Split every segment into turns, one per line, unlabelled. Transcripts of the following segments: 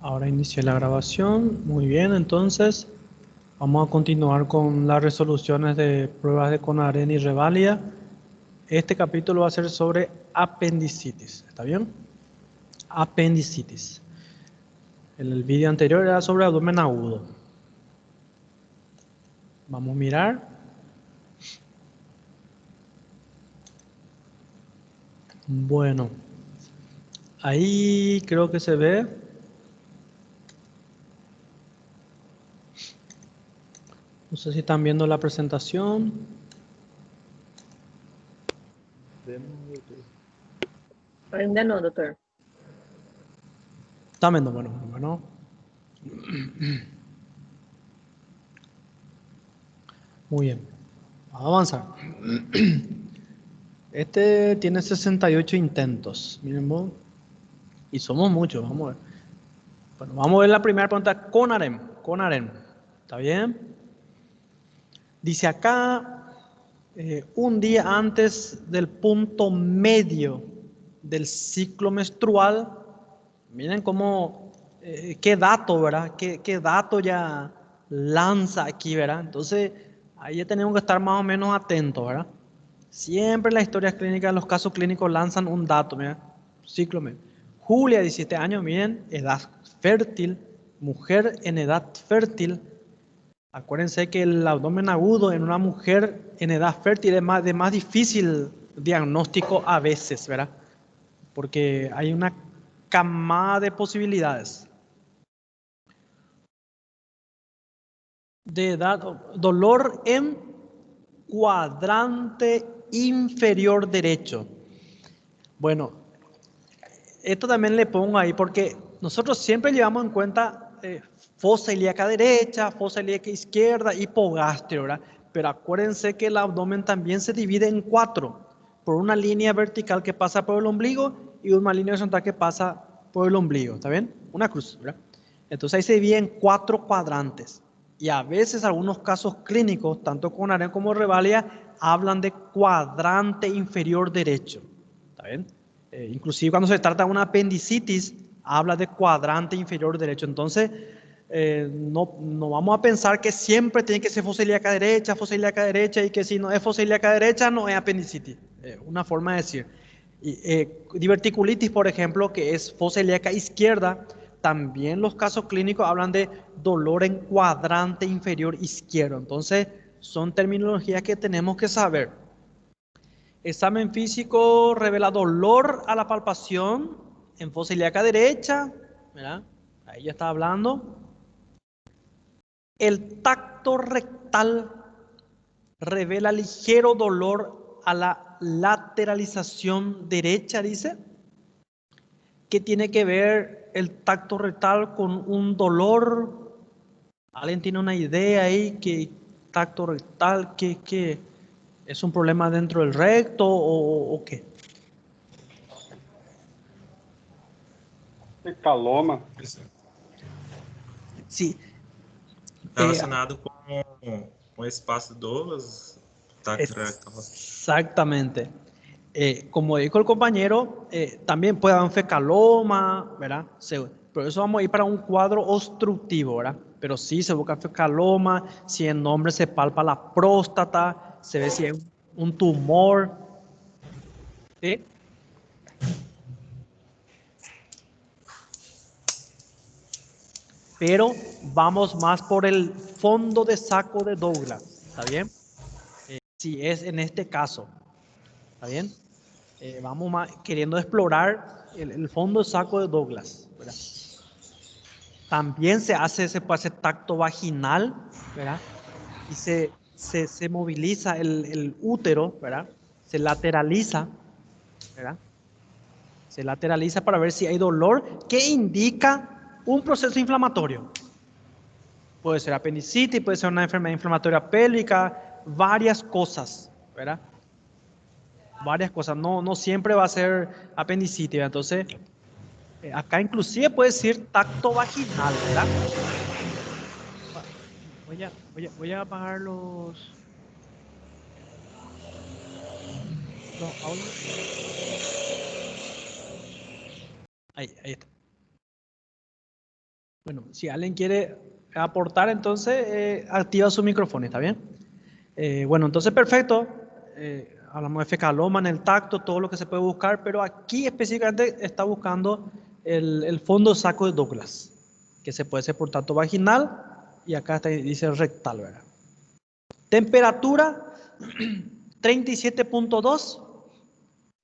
Ahora inicié la grabación. Muy bien, entonces vamos a continuar con las resoluciones de pruebas de Conaren y Revalida. Este capítulo va a ser sobre apendicitis. ¿Está bien? Apendicitis. El vídeo anterior era sobre abdomen agudo. Vamos a mirar. Bueno, ahí creo que se ve. No sé si están viendo la presentación.
Ainda no, doctor.
¿Están viendo? Bueno. Muy bien. Vamos a avanzar. Este tiene 68 intentos. Miren vos. Y somos muchos. Vamos a ver. Bueno, vamos a ver la primera pregunta. Conaren. ¿Está bien? Dice acá, un día antes del punto medio del ciclo menstrual. Miren cómo, qué dato, ¿verdad? Qué dato ya lanza aquí, ¿verdad? Entonces, ahí ya tenemos que estar más o menos atentos, ¿verdad? Siempre en las historias clínicas, los casos clínicos lanzan un dato, mira, ciclo medio. Julia, 17 años, miren, edad fértil, mujer en edad fértil. Acuérdense que el abdomen agudo en una mujer en edad fértil es de más difícil diagnóstico a veces, ¿verdad? Porque hay una camada de posibilidades. De edad, dolor en cuadrante inferior derecho. Bueno, esto también le pongo ahí porque nosotros siempre llevamos en cuenta fosa ilíaca derecha, fosa ilíaca izquierda, hipogastrio, ¿verdad? Pero acuérdense que el abdomen también se divide en cuatro, por una línea vertical que pasa por el ombligo y una línea horizontal que pasa por el ombligo, ¿está bien? Una cruz, ¿verdad? Entonces ahí se divide en cuatro cuadrantes. Y a veces algunos casos clínicos, tanto con Conaren como Revalida, hablan de cuadrante inferior derecho, ¿está bien? Inclusive cuando se trata de una apendicitis, habla de cuadrante inferior derecho. Entonces, no vamos a pensar que siempre tiene que ser fosa ilíaca derecha, y que si no es fosa ilíaca derecha, no es apendicitis. Una forma de decir. Diverticulitis, por ejemplo, que es fosa ilíaca izquierda, también los casos clínicos hablan de dolor en cuadrante inferior izquierdo. Entonces, son terminologías que tenemos que saber. Examen físico revela dolor a la palpación en fosa ilíaca derecha, ¿verdad? Ahí ya está hablando. El tacto rectal revela ligero dolor a la lateralización derecha, dice. ¿Qué tiene que ver el tacto rectal con un dolor? ¿Alguien tiene una idea ahí? ¿Qué tacto rectal? ¿Qué es un problema dentro del recto o qué?
Caloma.
Sí.
Relacionado com o espaço dos tactos rectal.
Exactamente. Como dijo el compañero, también puede haber un fecaloma, ¿verdad? Por eso vamos a ir para un cuadro obstructivo, ¿verdad? Pero sí se busca fecaloma, si en hombre se palpa la próstata, se ve si hay un tumor. ¿Sí? Pero vamos más por el fondo de saco de Douglas, ¿está bien? Si es en este caso, ¿está bien? Vamos más, queriendo explorar el fondo de saco de Douglas, ¿verdad? También se puede hacer tacto vaginal, ¿verdad? Y se moviliza el útero, ¿verdad? Se lateraliza, ¿verdad? Se lateraliza para ver si hay dolor que indica un proceso inflamatorio. Puede ser apendicitis, puede ser una enfermedad inflamatoria pélvica, varias cosas, ¿verdad? Varias cosas, no siempre va a ser apendicitis, ¿verdad? Entonces, acá inclusive puede decir tacto vaginal, ¿verdad? Voy a apagar los audios. Ahí está. Bueno, si alguien quiere aportar, entonces activa su micrófono, ¿está bien? Bueno, entonces perfecto. Hablamos de fecaloma en el tacto, todo lo que se puede buscar, pero aquí específicamente está buscando el fondo saco de Douglas, que se puede hacer por tacto vaginal y acá dice rectal, ¿verdad? Temperatura 37.2,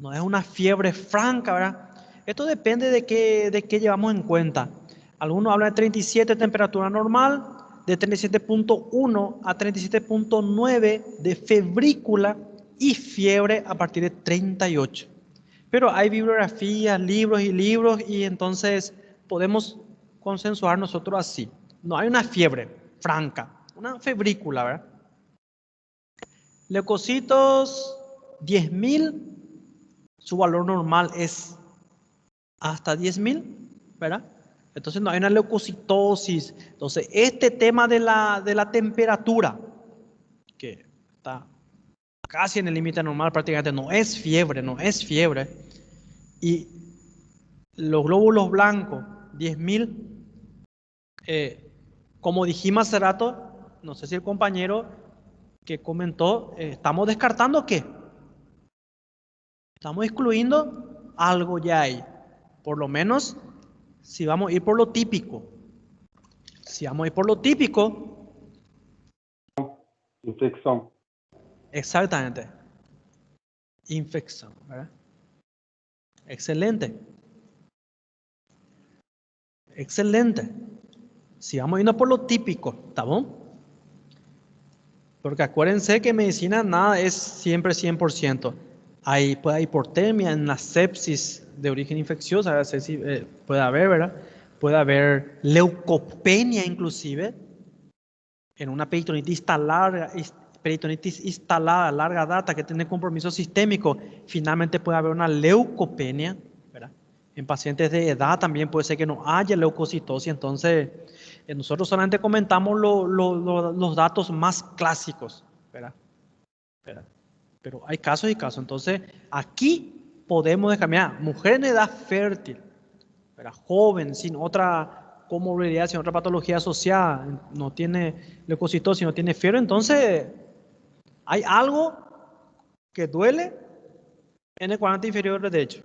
no es una fiebre franca, ¿verdad? Esto depende de qué llevamos en cuenta. Algunos hablan de 37 temperatura normal, de 37.1 a 37.9 de febrícula y fiebre a partir de 38. Pero hay bibliografías, libros y libros y entonces podemos consensuar nosotros así. No hay una fiebre franca, una febrícula, ¿verdad? Leucocitos 10.000, su valor normal es hasta 10.000, ¿verdad? Entonces no hay una leucocitosis. Entonces este tema de la temperatura, que está casi en el límite normal prácticamente, no es fiebre, no es fiebre. Y los glóbulos blancos, 10.000, como dijimos hace rato, no sé si el compañero que comentó, estamos descartando qué. Estamos excluyendo algo ya ahí. Por lo menos, si vamos a ir por lo típico. Si vamos a ir por lo típico.
Infección.
Exactamente. Infección, ¿verdad? Excelente. Excelente. Si vamos a irnos por lo típico, ¿está bien? Porque acuérdense que medicina nada es siempre 100%. Puede haber hipotermia en la sepsis de origen infeccioso, puede haber, ¿verdad? Puede haber leucopenia inclusive, en una peritonitis instalada larga data que tiene compromiso sistémico, finalmente puede haber una leucopenia, ¿verdad? En pacientes de edad también puede ser que no haya leucocitosis, entonces nosotros solamente comentamos los datos más clásicos, ¿verdad? Pero hay casos y casos. Entonces, aquí podemos dejar, mira, mujer en edad fértil, ¿verdad? Joven, sin otra comorbilidad, sin otra patología asociada, no tiene leucocitosis, no tiene fiebre, entonces hay algo que duele en el cuadrante inferior derecho.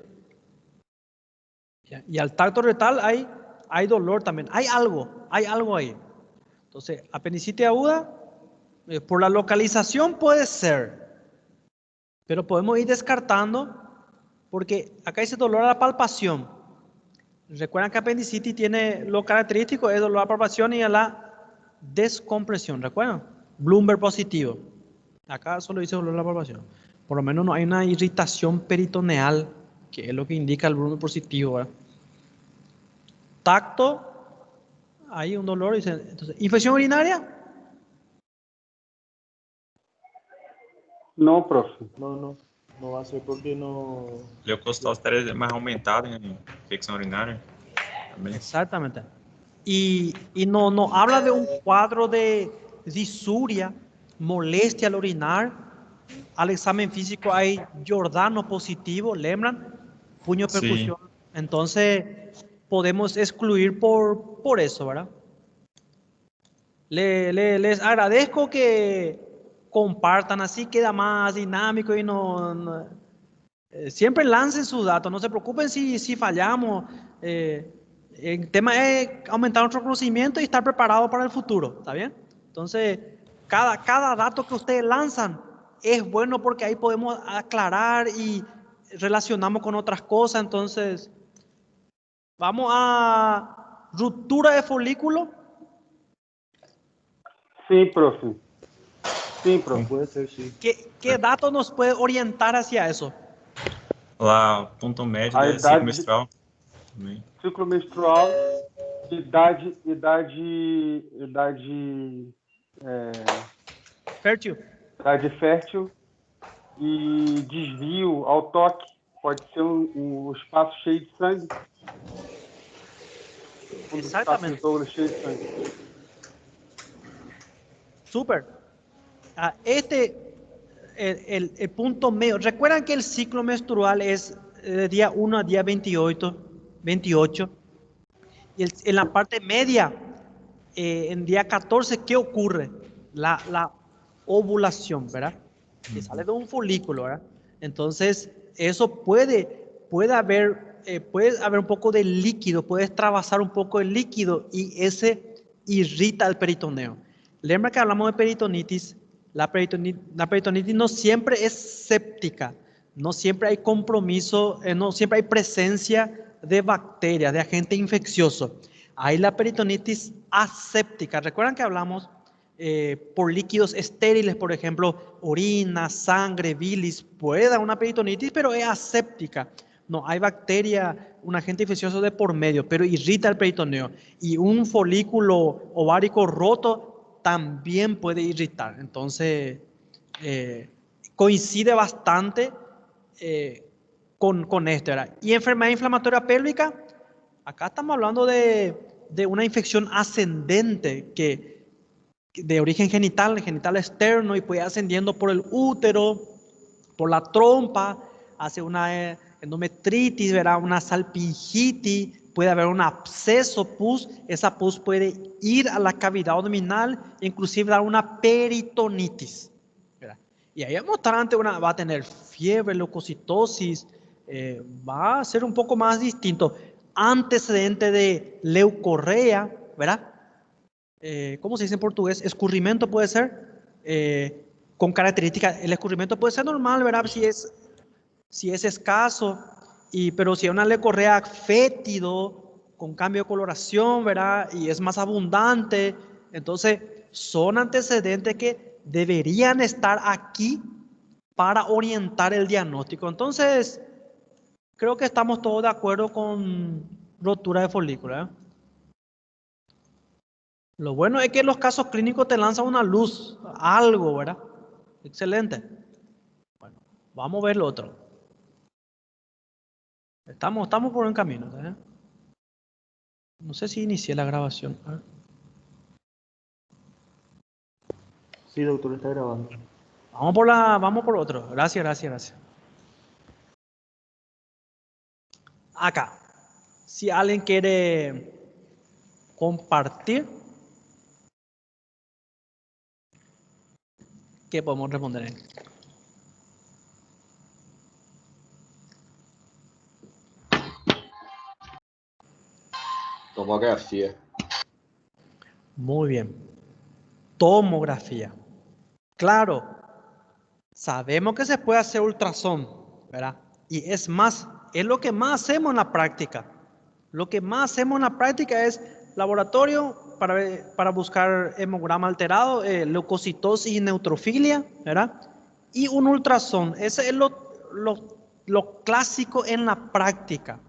Y al tacto rectal hay dolor también, hay algo ahí. Entonces, apendicitis aguda, por la localización puede ser, pero podemos ir descartando porque acá dice dolor a la palpación. Recuerdan que apendicitis tiene lo característico es dolor a la palpación y a la descompresión. ¿Recuerdan? Bloomberg positivo. Acá solo dice dolor a la palpación. Por lo menos no hay una irritación peritoneal, que es lo que indica el Bloomberg positivo, ¿verdad? Tacto, hay un dolor. Entonces, ¿infección urinaria?
No, profe.
No va a ser porque no...
Leucocitose estaria mais aumentada em infecção urinária. Também.
Exactamente. Y no habla de un cuadro de disuria, molestia al orinar. Al examen físico hay Giordano positivo, lembran, puño percusión.
Sí.
Entonces podemos excluir por eso, ¿verdad? Les agradezco que compartan, así queda más dinámico y siempre lancen sus datos, no se preocupen si fallamos. El tema es aumentar nuestro conocimiento y estar preparado para el futuro, ¿está bien? Entonces, cada dato que ustedes lanzan es bueno porque ahí podemos aclarar y relacionamos con otras cosas. Entonces, vamos a ruptura de folículo.
Sí, profe. Sí, profe.
Puede ser, sí.
¿Qué dato nos puede orientar hacia eso?
Lá, ponto médio
A
da
idade-
ciclo menstrual. Também.
Ciclo menstrual, idade
Fértil.
idade fértil e desvio ao toque. Pode ser um espaço cheio de sangue.
Exactamente.
Espaço cheio de sangue.
Súper. El punto medio. Recuerdan que el ciclo menstrual es de día 1 a día 28. Y en la parte media, en día 14, ¿qué ocurre? La ovulación, ¿verdad? Que sale de un folículo, ¿verdad? Entonces, eso puede haber un poco de líquido, puede extravasar un poco de líquido y ese irrita el peritoneo. Lembra que hablamos de peritonitis. La peritonitis no siempre es séptica, no siempre hay compromiso, no siempre hay presencia de bacterias, de agente infeccioso. Hay la peritonitis aséptica. ¿Recuerdan que hablamos por líquidos estériles, por ejemplo, orina, sangre, bilis? Puede dar una peritonitis, pero es aséptica. No hay bacteria, un agente infeccioso de por medio, pero irrita el peritoneo. Y un folículo ovárico roto también puede irritar. Entonces, coincide bastante con esto, ¿verdad? Y enfermedad inflamatoria pélvica, acá estamos hablando de una infección ascendente de origen genital externo y puede ir ascendiendo por el útero, por la trompa, hace una endometritis, ¿verdad? Una salpingitis, puede haber un absceso pus, esa pus puede ir a la cavidad abdominal, inclusive dar una peritonitis, ¿verdad? Y ahí va a tener fiebre, leucocitosis, va a ser un poco más distinto. Antecedente de leucorrea, ¿verdad? ¿Cómo se dice en portugués? Escurrimiento puede ser, con características, el escurrimiento puede ser normal, ¿verdad? Si es escaso, pero si hay una leucorrea fétido, con cambio de coloración, ¿verdad? Y es más abundante, entonces son antecedentes que deberían estar aquí para orientar el diagnóstico. Entonces, creo que estamos todos de acuerdo con rotura de folículo, ¿eh? Lo bueno es que los casos clínicos te lanzan una luz, algo, ¿verdad? Excelente. Bueno, vamos a ver lo otro. Estamos por un camino, ¿eh? No sé si inicié la grabación. A ver.
Sí, doctor, está grabando.
Vamos por otro. Gracias. Acá. Si alguien quiere compartir, ¿qué podemos responder ahí?
Tomografía.
Muy bien. Tomografía. Claro, sabemos que se puede hacer ultrasón, ¿verdad? Y es más, es lo que más hacemos en la práctica. Lo que más hacemos en la práctica es laboratorio para buscar hemograma alterado, leucocitosis y neutrofilia, ¿verdad? Y un ultrasón. Ese es lo clásico en la práctica.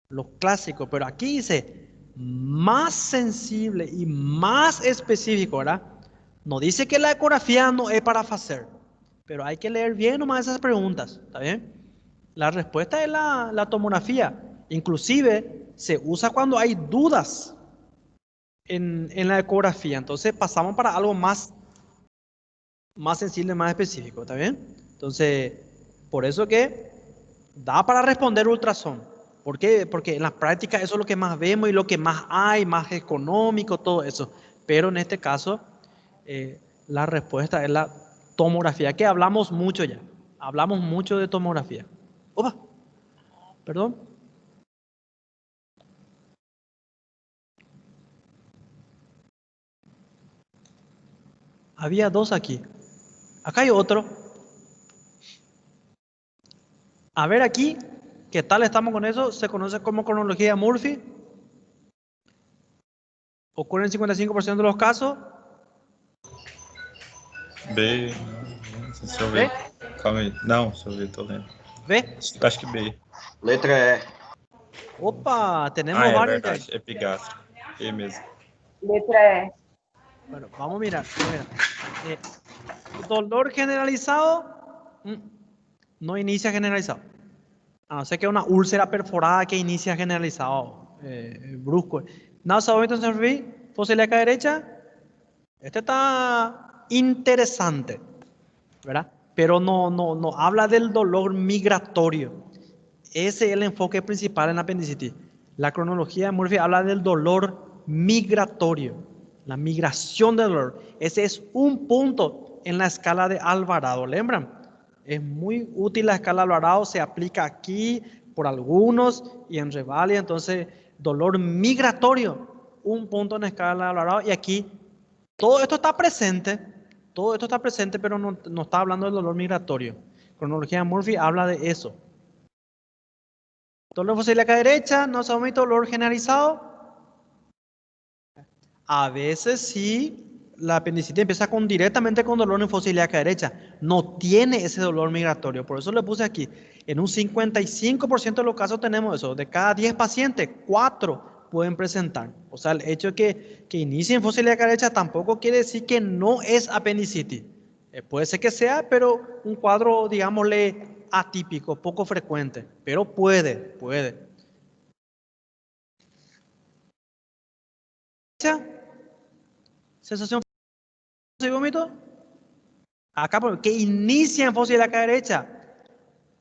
Lo clásico, pero aquí dice más sensible y más específico, ¿verdad? No dice que la ecografía no es para hacer, pero hay que leer bien nomás esas preguntas, ¿está bien? La respuesta es la tomografía. Inclusive se usa cuando hay dudas en la ecografía. Entonces pasamos para algo más sensible, más específico, ¿está bien? Entonces, por eso que da para responder ultrasonido. ¿Por qué? Porque en la práctica eso es lo que más vemos y lo que más hay, más económico, todo eso. Pero en este caso, la respuesta es la tomografía, que hablamos mucho ya. Hablamos mucho de tomografía. Opa, perdón. Había dos aquí. Acá hay otro. A ver aquí, ¿qué tal estamos con eso? Se conoce como cronología de Murphy. Ocurre en 55% de los casos.
B. Deixa eu ver. Calma aí. Não, deixa eu ver, tô lendo.
¿Ve?
Acho que B.
Letra E.
Opa, tenemos
É
varios.
verdade. Epigástrico. E mesmo.
Letra E.
Bueno, vamos a mirar. Dolor generalizado, no inicia generalizado. A no ser que una úlcera perforada que inicia generalizado, brusco. Náusea, vómito, fosa ilíaca derecha. Este está interesante, ¿verdad? Pero no habla del dolor migratorio. Ese es el enfoque principal en la apendicitis. La cronología de Murphy habla del dolor migratorio, la migración del dolor. Ese es un punto en la escala de Alvarado. ¿Lembran? Es muy útil la escala de Alvarado, se aplica aquí por algunos y en Revalia. Entonces, dolor migratorio, un punto en la escala de Alvarado. Y aquí todo esto está presente, pero no está hablando del dolor migratorio. Cronología de Murphy habla de eso. Dolor fosílica derecha, no se aumenta dolor generalizado. A veces sí, la apendicitis empieza directamente con dolor en fosa ilíaca derecha. No tiene ese dolor migratorio. Por eso le puse aquí. En un 55% de los casos tenemos eso. De cada 10 pacientes, 4 pueden presentar. O sea, el hecho de que inicie en fosa ilíaca derecha tampoco quiere decir que no es apendicitis. Puede ser que sea, pero un cuadro, digámosle, atípico, poco frecuente. Pero puede. Sensación de vómito. Acá, que inicia en fosa ilíaca derecha.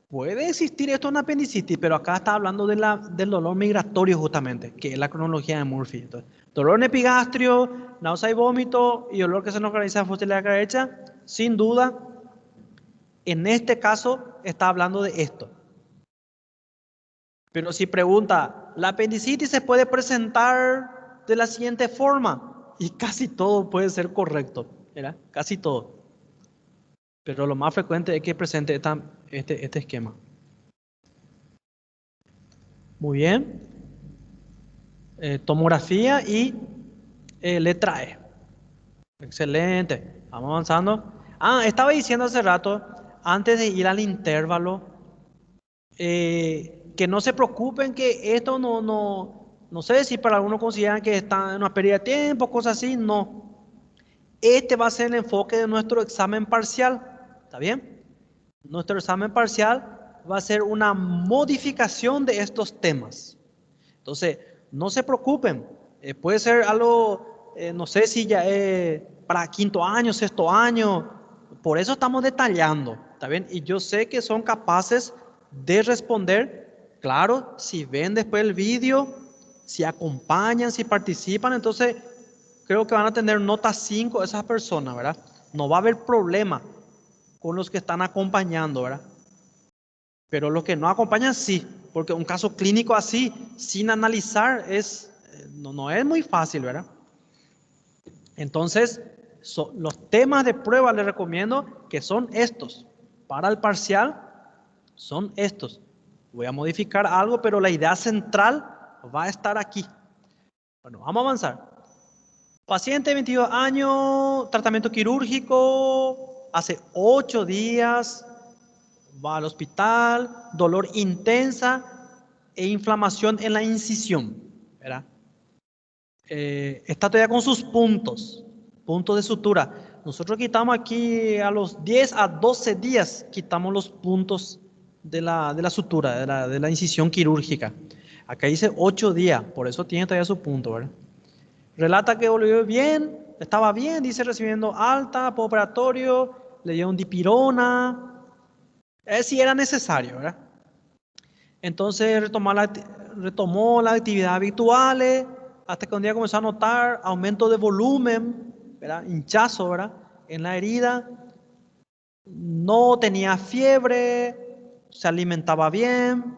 Puede existir esto en apendicitis, pero acá está hablando de del dolor migratorio justamente, que es la cronología de Murphy. Entonces, dolor en epigastrio, náusea y vómito y dolor que se nos realiza en fosa ilíaca derecha, sin duda, en este caso está hablando de esto. Pero si pregunta, ¿la apendicitis se puede presentar de la siguiente forma? Y casi todo puede ser correcto, ¿verdad? Casi todo. Pero lo más frecuente es que presente este esquema. Muy bien. Tomografía y letra E. Excelente. Vamos avanzando. Estaba diciendo hace rato, antes de ir al intervalo, que no se preocupen, que esto no sé si para algunos consideran que está en una pérdida de tiempo, cosas así. No. Este va a ser el enfoque de nuestro examen parcial. ¿Está bien? Nuestro examen parcial va a ser una modificación de estos temas. Entonces, no se preocupen. Puede ser algo, no sé si ya para quinto año, sexto año. Por eso estamos detallando. ¿Está bien? Y yo sé que son capaces de responder. Claro, si ven después el vídeo, si acompañan, si participan, entonces creo que van a tener nota 5 esas personas, ¿verdad? No va a haber problema con los que están acompañando, ¿verdad? Pero los que no acompañan sí, porque un caso clínico así, sin analizar, no es muy fácil, ¿verdad? Entonces, los temas de prueba les recomiendo que son estos. Para el parcial, son estos. Voy a modificar algo, pero la idea central va a estar aquí. Bueno, vamos a avanzar. Paciente de 22 años, tratamiento quirúrgico, hace 8 días, va al hospital, dolor intensa e inflamación en la incisión, ¿verdad? Está todavía con sus puntos de sutura. Nosotros quitamos aquí a los 10 a 12 días, quitamos los puntos de la sutura, de la incisión quirúrgica. Acá dice 8 días, por eso tiene todavía su punto, ¿verdad? Relata que volvió bien, estaba bien, dice recibiendo alta, postoperatorio, le dio un dipirona, si era necesario, ¿verdad? Entonces retomó las actividades habituales, hasta que un día comenzó a notar aumento de volumen, ¿verdad? Hinchazo, ¿verdad? En la herida, no tenía fiebre, se alimentaba bien.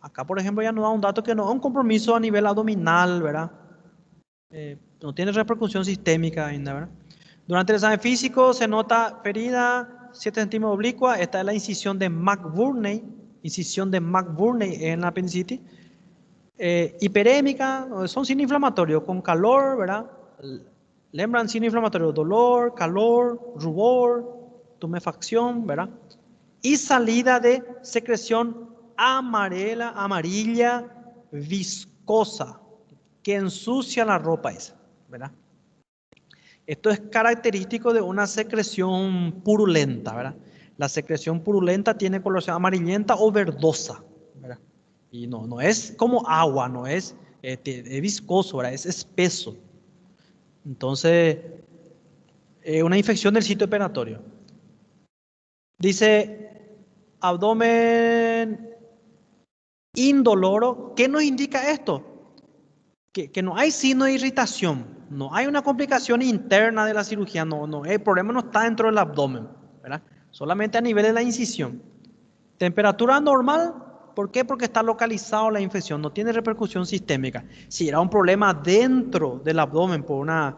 Acá, por ejemplo, ya nos da un dato que no es un compromiso a nivel abdominal, ¿verdad? No tiene repercusión sistémica ainda, ¿verdad? Durante el examen físico se nota ferida 7 centímetros oblicua. Esta es la incisión de McBurney en la apendicitis. Hiperémica, son signos inflamatorios con calor, ¿verdad? Lembran signo inflamatorio, dolor, calor, rubor, tumefacción, ¿verdad? Y salida de secreción amarilla, viscosa, que ensucia la ropa esa, ¿verdad? Esto es característico de una secreción purulenta, ¿verdad? La secreción purulenta tiene coloración amarillenta o verdosa, ¿verdad? Y no es como agua, no es viscoso, ¿verdad? Es espeso. Entonces, una infección del sitio operatorio. Dice, abdomen indoloro. ¿Qué nos indica esto? Que no hay signo de irritación, no hay una complicación interna de la cirugía, el problema no está dentro del abdomen, ¿verdad? Solamente a nivel de la incisión. Temperatura normal, ¿por qué? Porque está localizado la infección, no tiene repercusión sistémica. Si era un problema dentro del abdomen por una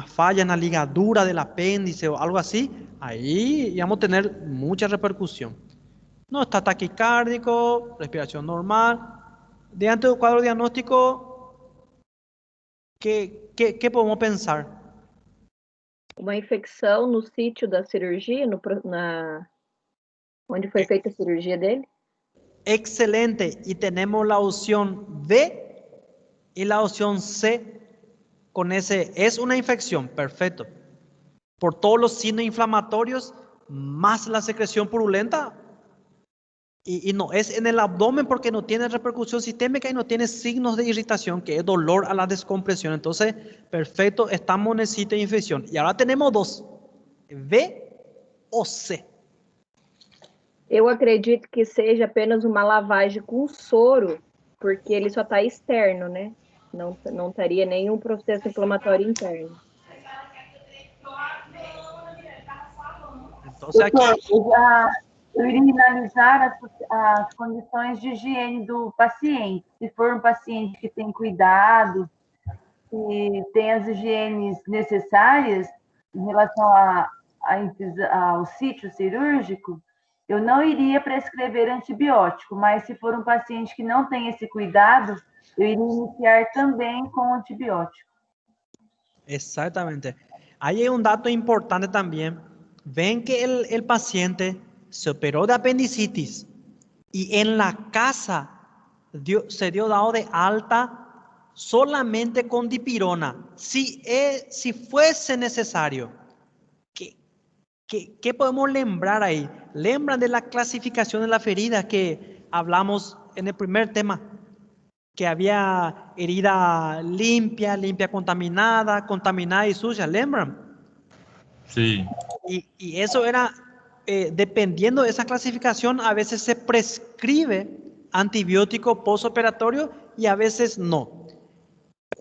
falla en la ligadura del apéndice o algo así, ahí íbamos a tener mucha repercusión. No está taquicárdico, respiración normal. Diante del cuadro diagnóstico, ¿qué podemos pensar?
Uma infecção no sítio da cirurgia, onde foi feita a cirurgia dele?
Excelente. Y tenemos la opción B y la opción C con ese. Es una infección, perfecto. Por todos los signos inflamatorios, más la secreción purulenta. Y no es en el abdomen porque no tiene repercusión sistémica y no tiene signos de irritación, que es dolor a la descompresión. Entonces, perfecto, estamos en el sitio de infección. Y ahora tenemos dos, B o C.
Eu acredito que seja apenas uma lavagem com soro, porque ele só está externo, né? Não estaria nenhum processo inflamatório interno.
Entonces, aquí,
Doutor, eu iria analisar as condições de higiene do paciente. Se for um paciente que tem cuidado, que tem as higienes necessárias em relação ao sítio cirúrgico, eu não iria prescrever antibiótico, mas se for um paciente que não tem esse cuidado, eu iria iniciar também com antibiótico.
exactamente. Ahí hay un dato importante también. Ven que el paciente se operó de apendicitis y en la casa se dio dado de alta solamente con dipirona. Si fuese necesario, ¿qué podemos lembrar ahí? Lembran de la clasificación de las feridas que hablamos en el primer tema, que había herida limpia, contaminada y sucia. ¿Lembran?
Sí.
Y eso era, dependiendo de esa clasificación, a veces se prescribe antibiótico postoperatorio y a veces no.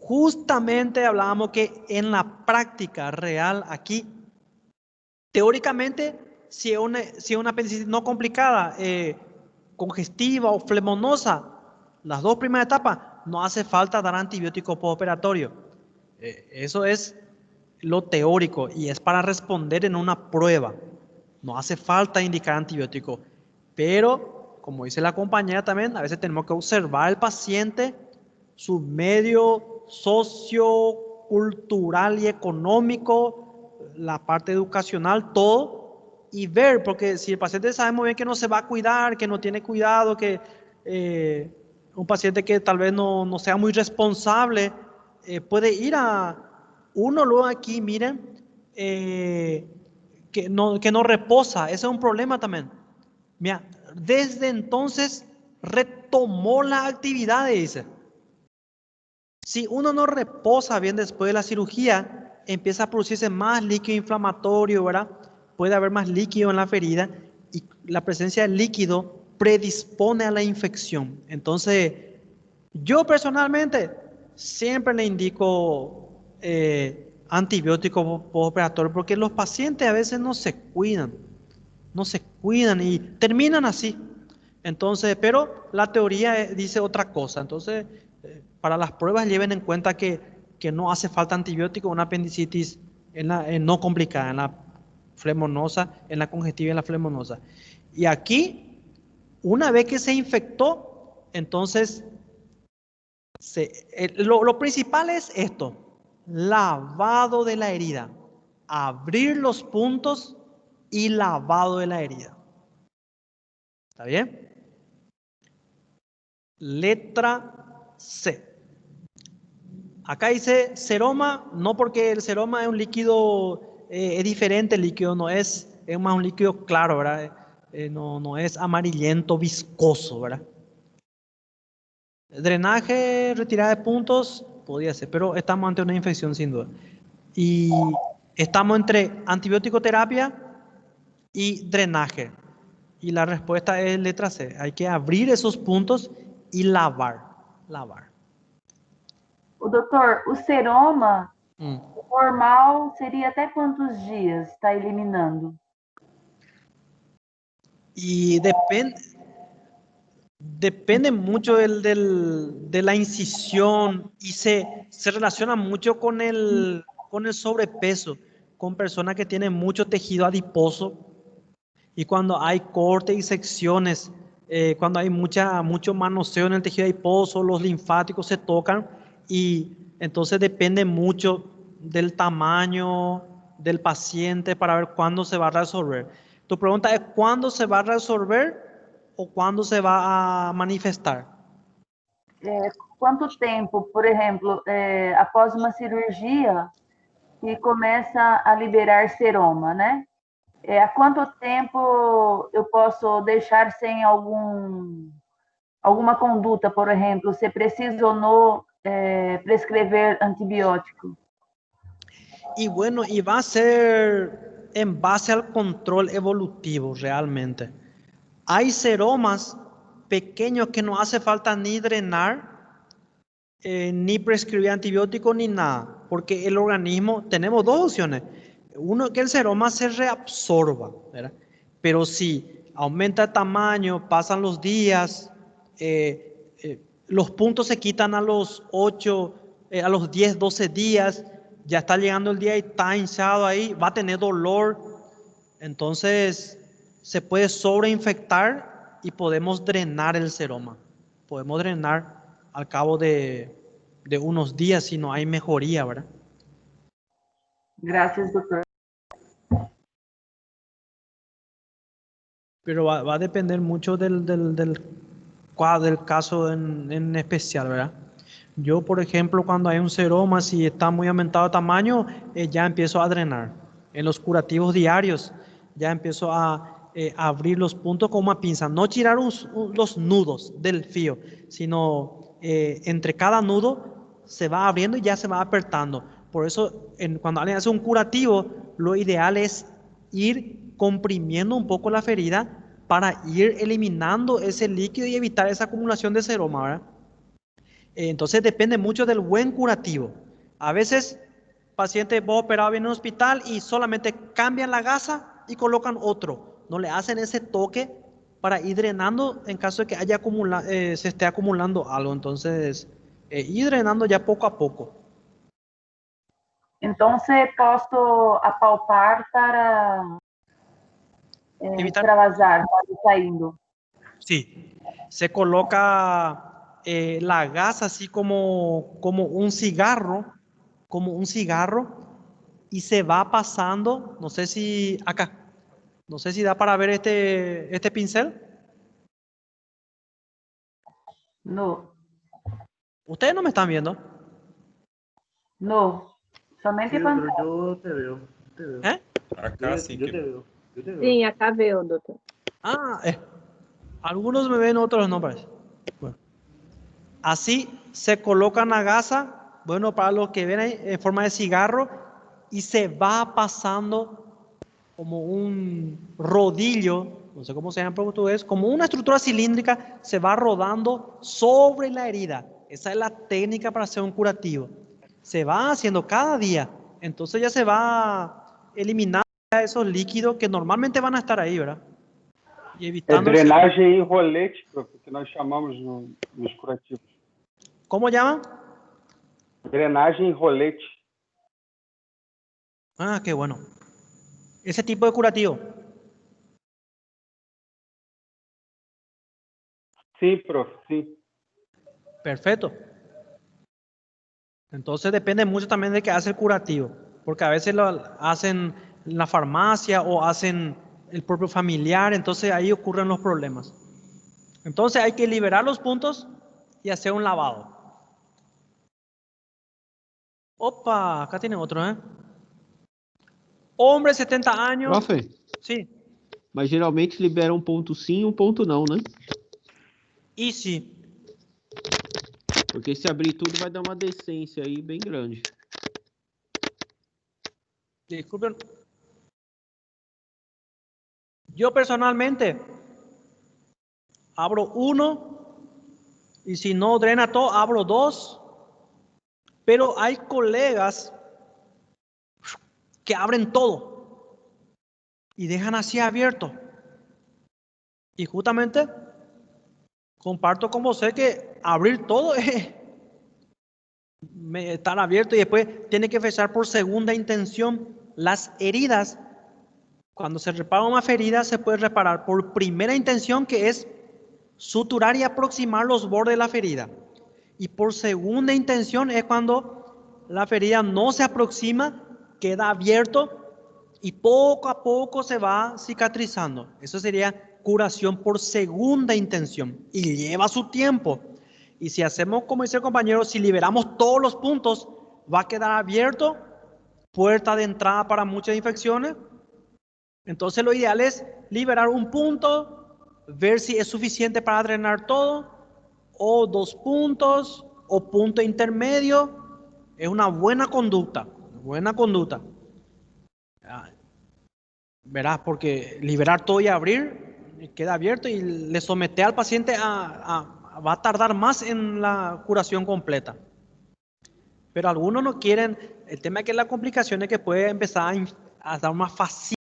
Justamente hablábamos que en la práctica real aquí, teóricamente, si es una apendicitis no complicada, congestiva o flemonosa, las dos primeras etapas, no hace falta dar antibiótico postoperatorio. Eso es lo teórico y es para responder en una prueba. No hace falta indicar antibiótico. Pero, como dice la compañera también, a veces tenemos que observar al paciente, su medio sociocultural y económico, la parte educacional, todo, y ver, porque si el paciente sabe muy bien que no se va a cuidar, que no tiene cuidado, que un paciente que tal vez no sea muy responsable, puede ir a uno luego aquí, miren, que no reposa. Ese es un problema también. Mira, desde entonces retomó la actividad, dice. Si uno no reposa bien después de la cirugía, empieza a producirse más líquido inflamatorio, ¿verdad? Puede haber más líquido en la ferida y la presencia de líquido predispone a la infección. Entonces, yo personalmente siempre le indico antibiótico postoperatorio porque los pacientes a veces no se cuidan y terminan así. Entonces, pero la teoría dice otra cosa. Entonces, para las pruebas lleven en cuenta que no hace falta antibiótico, una apendicitis no complicada, en la flemonosa, en la congestiva y en la flemonosa. Y aquí, una vez que se infectó, entonces, lo principal es esto: lavado de la herida, abrir los puntos y lavado de la herida. ¿Está bien? Letra C. Acá dice seroma, no porque el seroma es un líquido, es diferente el líquido, no es más un líquido claro, ¿verdad? No es amarillento, viscoso, ¿verdad? Drenaje, retirada de puntos, podría ser, pero estamos ante una infección sin duda. Y estamos entre antibiótico terapia y drenaje. Y la respuesta es letra C. Hay que abrir esos puntos y lavar. Lavar.
O doutor, o seroma
Mm.
normal seria até quantos dias está eliminando?
Y depende mucho de la incisión y se relaciona mucho con el sobrepeso, con personas que tienen mucho tejido adiposo y cuando hay cortes y secciones, cuando hay mucho manoseo en el tejido adiposo, los linfáticos se tocan y entonces depende mucho del tamaño del paciente para ver cuándo se va a resolver. Tu pregunta es cuándo se va a resolver o cuándo se va a manifestar.
Quanto tempo, por exemplo, após uma cirurgia que começa a liberar seroma, né? Há quanto tempo eu posso deixar sem alguma conduta, por exemplo, se preciso ou não prescrever antibiótico?
Y bueno, y va a ser en base al control evolutivo realmente. Hay seromas pequeños que no hace falta ni drenar, ni prescribir antibióticos ni nada, porque el organismo, tenemos dos opciones. Uno, que el seroma se reabsorba, ¿verdad? Pero si aumenta el tamaño, pasan los días, los puntos se quitan a los 8, a los 10, 12 días, ya está llegando el día y está hinchado ahí, va a tener dolor, entonces se puede sobreinfectar y podemos drenar el seroma. Podemos drenar al cabo de unos días si no hay mejoría, ¿verdad?
Gracias, doutor.
Pero va a depender mucho del caso en especial, ¿verdad? Yo, por ejemplo, cuando hay un seroma, si está muy aumentado de tamaño, ya empiezo a drenar. En los curativos diarios, ya empiezo a abrir los puntos con una pinza. No tirar los nudos del fío, sino entre cada nudo se va abriendo y ya se va apretando. Por eso, cuando alguien hace un curativo, lo ideal es ir comprimiendo un poco la ferida para ir eliminando ese líquido y evitar esa acumulación de seroma, ¿verdad? Entonces depende mucho del buen curativo. A veces, paciente va operado bien en un hospital y solamente cambian la gasa y colocan otro. No le hacen ese toque para ir drenando en caso de que se esté acumulando algo. Entonces, ir drenando ya poco a poco.
Então, posso apalpar para
Evitar.
extravasar, para ir saindo.
Sí, se coloca la gasa así como un cigarro, y se va pasando, no sé si acá, no sé si da para ver este pincel.
No,
Ustedes no me están viendo,
no. Somente
Sí,
quando.
doctor, yo te veo. Te veo.
¿eh?
Acá sí
Yo te
que
veo. Yo te veo.
Sim, acá veio, doutor.
Ah, algunos me ven, otros no parece. Bueno, así se coloca la gasa, bueno, para los que ven ahí, en forma de cigarro, y se va pasando como un rodillo, no sé cómo se llama en portugués, como una estructura cilíndrica, se va rodando sobre la herida. Esa es la técnica para hacer un curativo. Se va haciendo cada día, entonces ya se va eliminando esos líquidos que normalmente van a estar ahí, ¿verdad? Y
É
evitando
drenagem em rolete, prof, que nós chamamos nos curativos.
¿Cómo llaman?
Drenagem em rolete.
Ah, qué bueno. Ese tipo de curativo.
Sim, prof, sim.
Perfecto. Entonces depende mucho también de qué hace el curativo, porque a veces lo hacen en la farmacia o hacen el propio familiar, entonces ahí ocurren los problemas. Entonces hay que liberar los puntos y hacer un lavado. Opa, acá tiene otro, ¿eh? Hombre, 70 años.
Profe,
Sí,
mas geralmente libera um ponto sim e um ponto não, né?
y sí.
Porque se abrir tudo vai dar uma decência aí bem grande.
Disculpen. Yo personalmente abro uno Y si no drena todo, abro 2. Pero hay colegas que abren todo y dejan así abierto. Y justamente comparto con vos que abrir todo es estar abierto y después tiene que fechar por segunda intención. Las heridas, cuando se repara una ferida, se puede reparar por primera intención, que es suturar y aproximar los bordes de la ferida. Y por segunda intención es cuando la ferida no se aproxima, queda abierto y poco a poco se va cicatrizando. Eso sería curación por segunda intención y lleva su tiempo. Y si hacemos como dice el compañero, si liberamos todos los puntos, va a quedar abierto, puerta de entrada para muchas infecciones. Entonces lo ideal es liberar un punto, ver si es suficiente para drenar todo, o 2 puntos, o punto intermedio. Es una buena conducta, Verás, porque liberar todo y abrir, queda abierto y le somete al paciente va a tardar más en la curación completa. Pero algunos no quieren, el tema es que la complicación es que puede empezar a dar una fascitis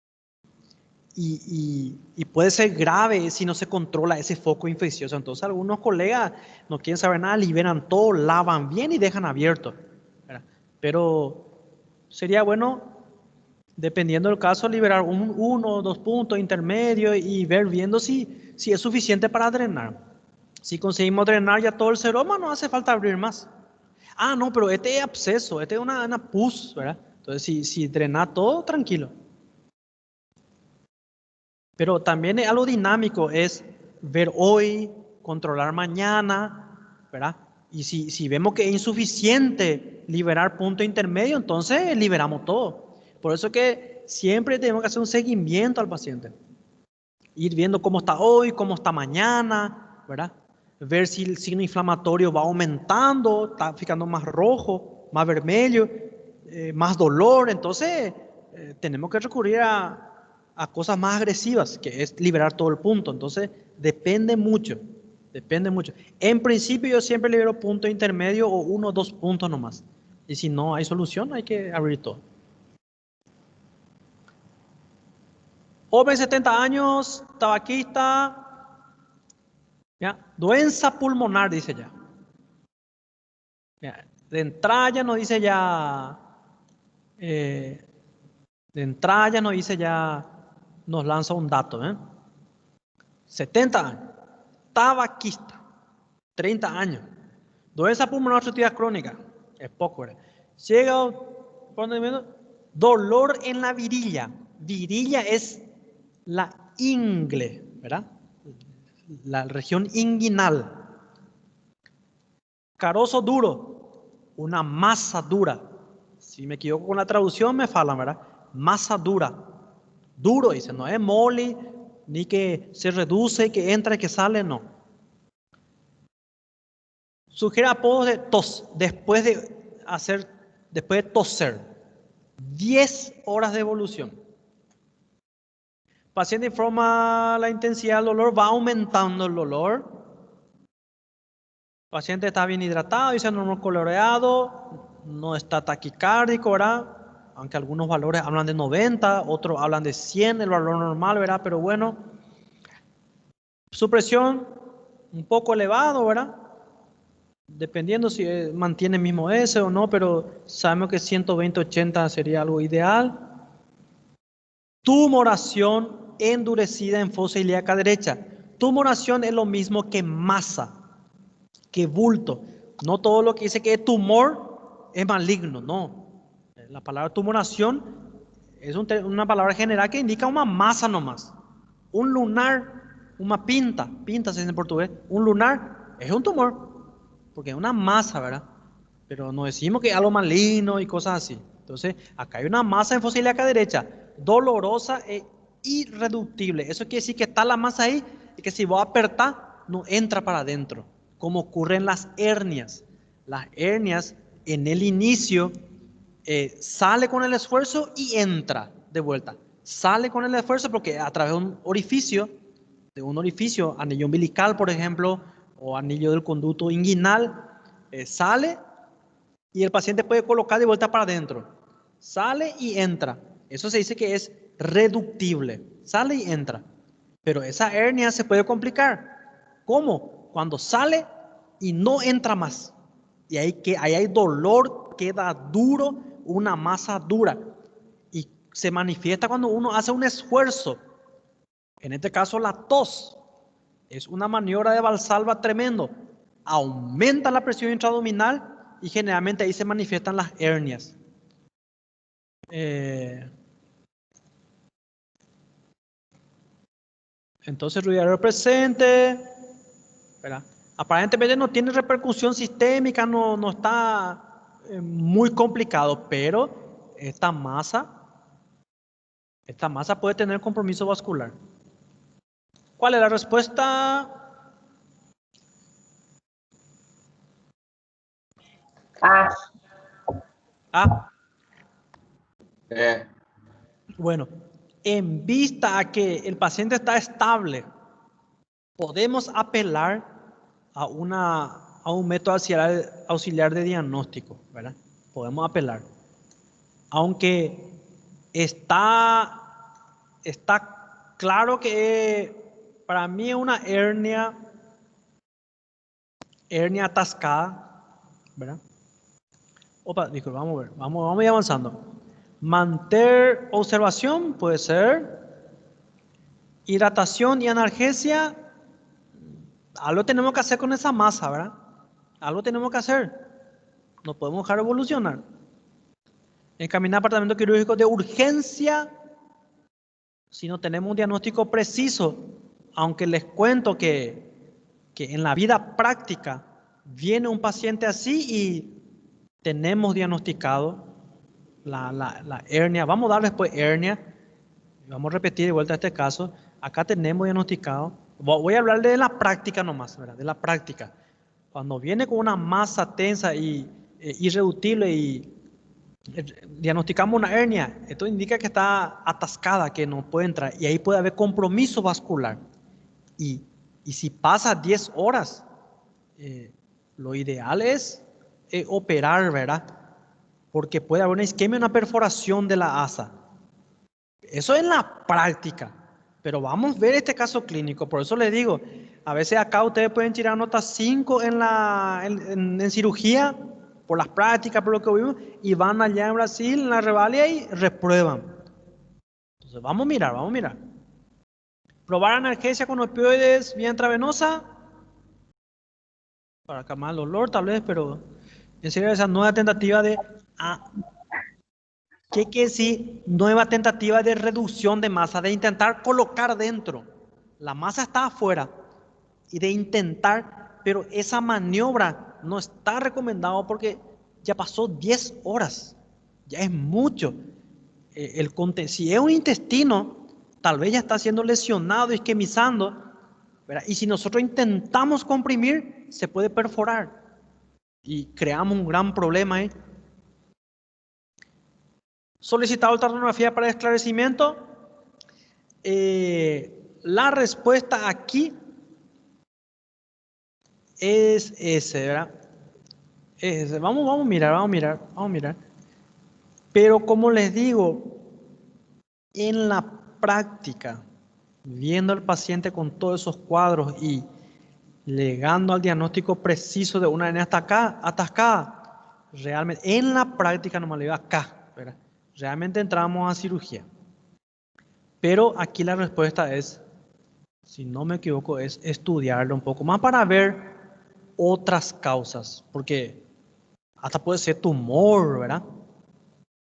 y puede ser grave si no se controla ese foco infeccioso. Entonces algunos colegas no quieren saber nada, liberan todo, lavan bien y dejan abierto, ¿verdad? Pero sería bueno, dependiendo del caso, liberar 1 o 2 puntos intermedios y ver viendo si es suficiente para drenar. Si conseguimos drenar ya todo el seroma, no hace falta abrir más. Ah, no, pero este es absceso, este es una pus, ¿verdad? Entonces, si drena todo, tranquilo. Pero también es algo dinámico, es ver hoy, controlar mañana, ¿verdad? Y si vemos que es insuficiente liberar punto intermedio, entonces liberamos todo. Por eso que siempre tenemos que hacer un seguimiento al paciente. Ir viendo cómo está hoy, cómo está mañana, ¿verdad? Ver si el signo inflamatorio va aumentando, está ficando más rojo, más vermelho, más dolor. Entonces, tenemos que recurrir a cosas más agresivas, que es liberar todo el punto. Entonces, depende mucho. En principio, yo siempre libero punto intermedio o 1 o 2 puntos nomás. Y si no hay solución, hay que abrir todo. Joven 70 años, tabaquista. ¿Ya? Doença pulmonar, dice ya. ¿Ya? De entrada ya nos dice ya. Nos lanza un dato. 70 años. Tabaquista. 30 años. Doença pulmonar obstructiva crónica. Es poco, ¿verdad? Llega, dolor en la virilla. Virilla es la ingle, ¿verdad? La región inguinal. Carozo duro, una masa dura. Si me equivoco con la traducción me falan, ¿verdad? Masa dura. Duro, dice, no es mole, ni que se reduce, que entra y que sale, no. Sugiere apodos de tos, después de toser. 10 horas de evolución. Paciente informa la intensidad del dolor, va aumentando el dolor. Paciente está bien hidratado, dice normal coloreado, no está taquicárdico, ¿verdad? Aunque algunos valores hablan de 90, otros hablan de 100, el valor normal, ¿verdad? Pero bueno, su presión un poco elevado, ¿verdad? Dependiendo si mantiene el mismo S o no, pero sabemos que 120-80 sería algo ideal. Tumoración endurecida en fosa ilíaca derecha. Tumoración es lo mismo que masa, que bulto. No todo lo que dice que es tumor es maligno, no. La palabra tumoración es una palabra general que indica una masa nomás. Un lunar, una pinta se dice en portugués, un lunar es un tumor, porque es una masa, ¿verdad? Pero no decimos que es algo maligno y cosas así. Entonces, acá hay una masa en fosa ilíaca derecha, dolorosa e irreductible. Eso quiere decir que está la masa ahí y que si vos apretás, no entra para adentro, como ocurre en las hernias. Las hernias en el inicio sale con el esfuerzo y entra de vuelta. Sale con el esfuerzo porque a través de un orificio anillo umbilical, por ejemplo, o anillo del conducto inguinal, sale y el paciente puede colocar de vuelta para adentro. Sale y entra. Eso se dice que es reductible. Sale y entra. Pero esa hernia se puede complicar. ¿Cómo? Cuando sale y no entra más. Y ahí hay dolor, queda duro, una masa dura. Y se manifiesta cuando uno hace un esfuerzo. En este caso, la tos. Es una maniobra de Valsalva tremendo. Aumenta la presión intraabdominal y generalmente ahí se manifiestan las hernias. Entonces, ruidoso presente. ¿Verdad? Aparentemente no tiene repercusión sistémica, no está muy complicado, pero esta masa puede tener compromiso vascular. ¿Cuál es la respuesta? A. Bueno, en vista a que el paciente está estable, podemos apelar a un método auxiliar de diagnóstico, ¿verdad? Podemos apelar. Aunque está claro que para mí es una hernia atascada, ¿verdad? Opa, disculpa, vamos a ver, vamos a ir avanzando. Mantener observación puede ser. Hidratación y analgesia, algo tenemos que hacer con esa masa, ¿verdad? Algo tenemos que hacer. No podemos dejar evolucionar. Encaminar apartamento quirúrgico de urgencia si no tenemos un diagnóstico preciso, aunque les cuento que en la vida práctica viene un paciente así y tenemos diagnosticado la hernia. Vamos a dar después hernia. Vamos a repetir de vuelta este caso. Acá tenemos diagnosticado. Voy a hablar de la práctica nomás, ¿verdad? De la práctica. Cuando viene con una masa tensa y irreductible y diagnosticamos una hernia, esto indica que está atascada, que no puede entrar. Y ahí puede haber compromiso vascular. Y si pasa 10 horas, lo ideal es operar, ¿verdad? Porque puede haber una isquemia, una perforación de la asa. Eso es la práctica. Pero vamos a ver este caso clínico. Por eso les digo, a veces acá ustedes pueden tirar nota 5 en cirugía, por las prácticas, por lo que vimos, y van allá en Brasil, en la revalida, y reprueban. Entonces vamos a mirar. Probar analgesia con opioides vía intravenosa, para calmar el dolor tal vez, pero en serio esa nueva tentativa de... ¿Qué quiere decir? Nueva tentativa de reducción de masa, de intentar colocar dentro. La masa está afuera y de intentar, pero esa maniobra no está recomendado porque ya pasó 10 horas. Ya es mucho. Si es un intestino, tal vez ya está siendo lesionado, isquemizando, ¿verdad? Y si nosotros intentamos comprimir, se puede perforar y creamos un gran problema ahí. Solicitado ultrasonografía para esclarecimiento. La respuesta aquí es ese, ¿verdad? Es ese. Vamos a mirar. Pero como les digo, en la práctica, viendo al paciente con todos esos cuadros y llegando al diagnóstico preciso de una hernia atascada, realmente, en la práctica, no me lo digo acá, ¿verdad? Realmente entramos a cirugía. Pero aquí la respuesta es, si no me equivoco, es estudiarlo un poco más para ver otras causas. Porque hasta puede ser tumor, ¿verdad?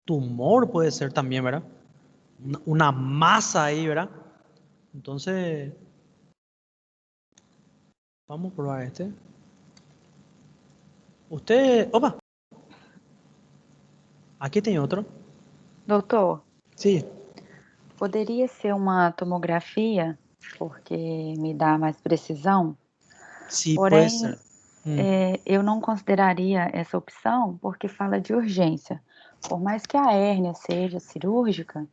Tumor puede ser también, ¿verdad? Una masa ahí, ¿verdad? Entonces, vamos a probar este. Usted, opa. Aqui tem outro.
Doutor,
Sim.
poderia ser uma tomografia, porque me dá mais precisão?
Sim,
Porém,
pode ser.
eu não consideraria essa opção porque fala de urgência. Por mais que a hérnia seja cirúrgica,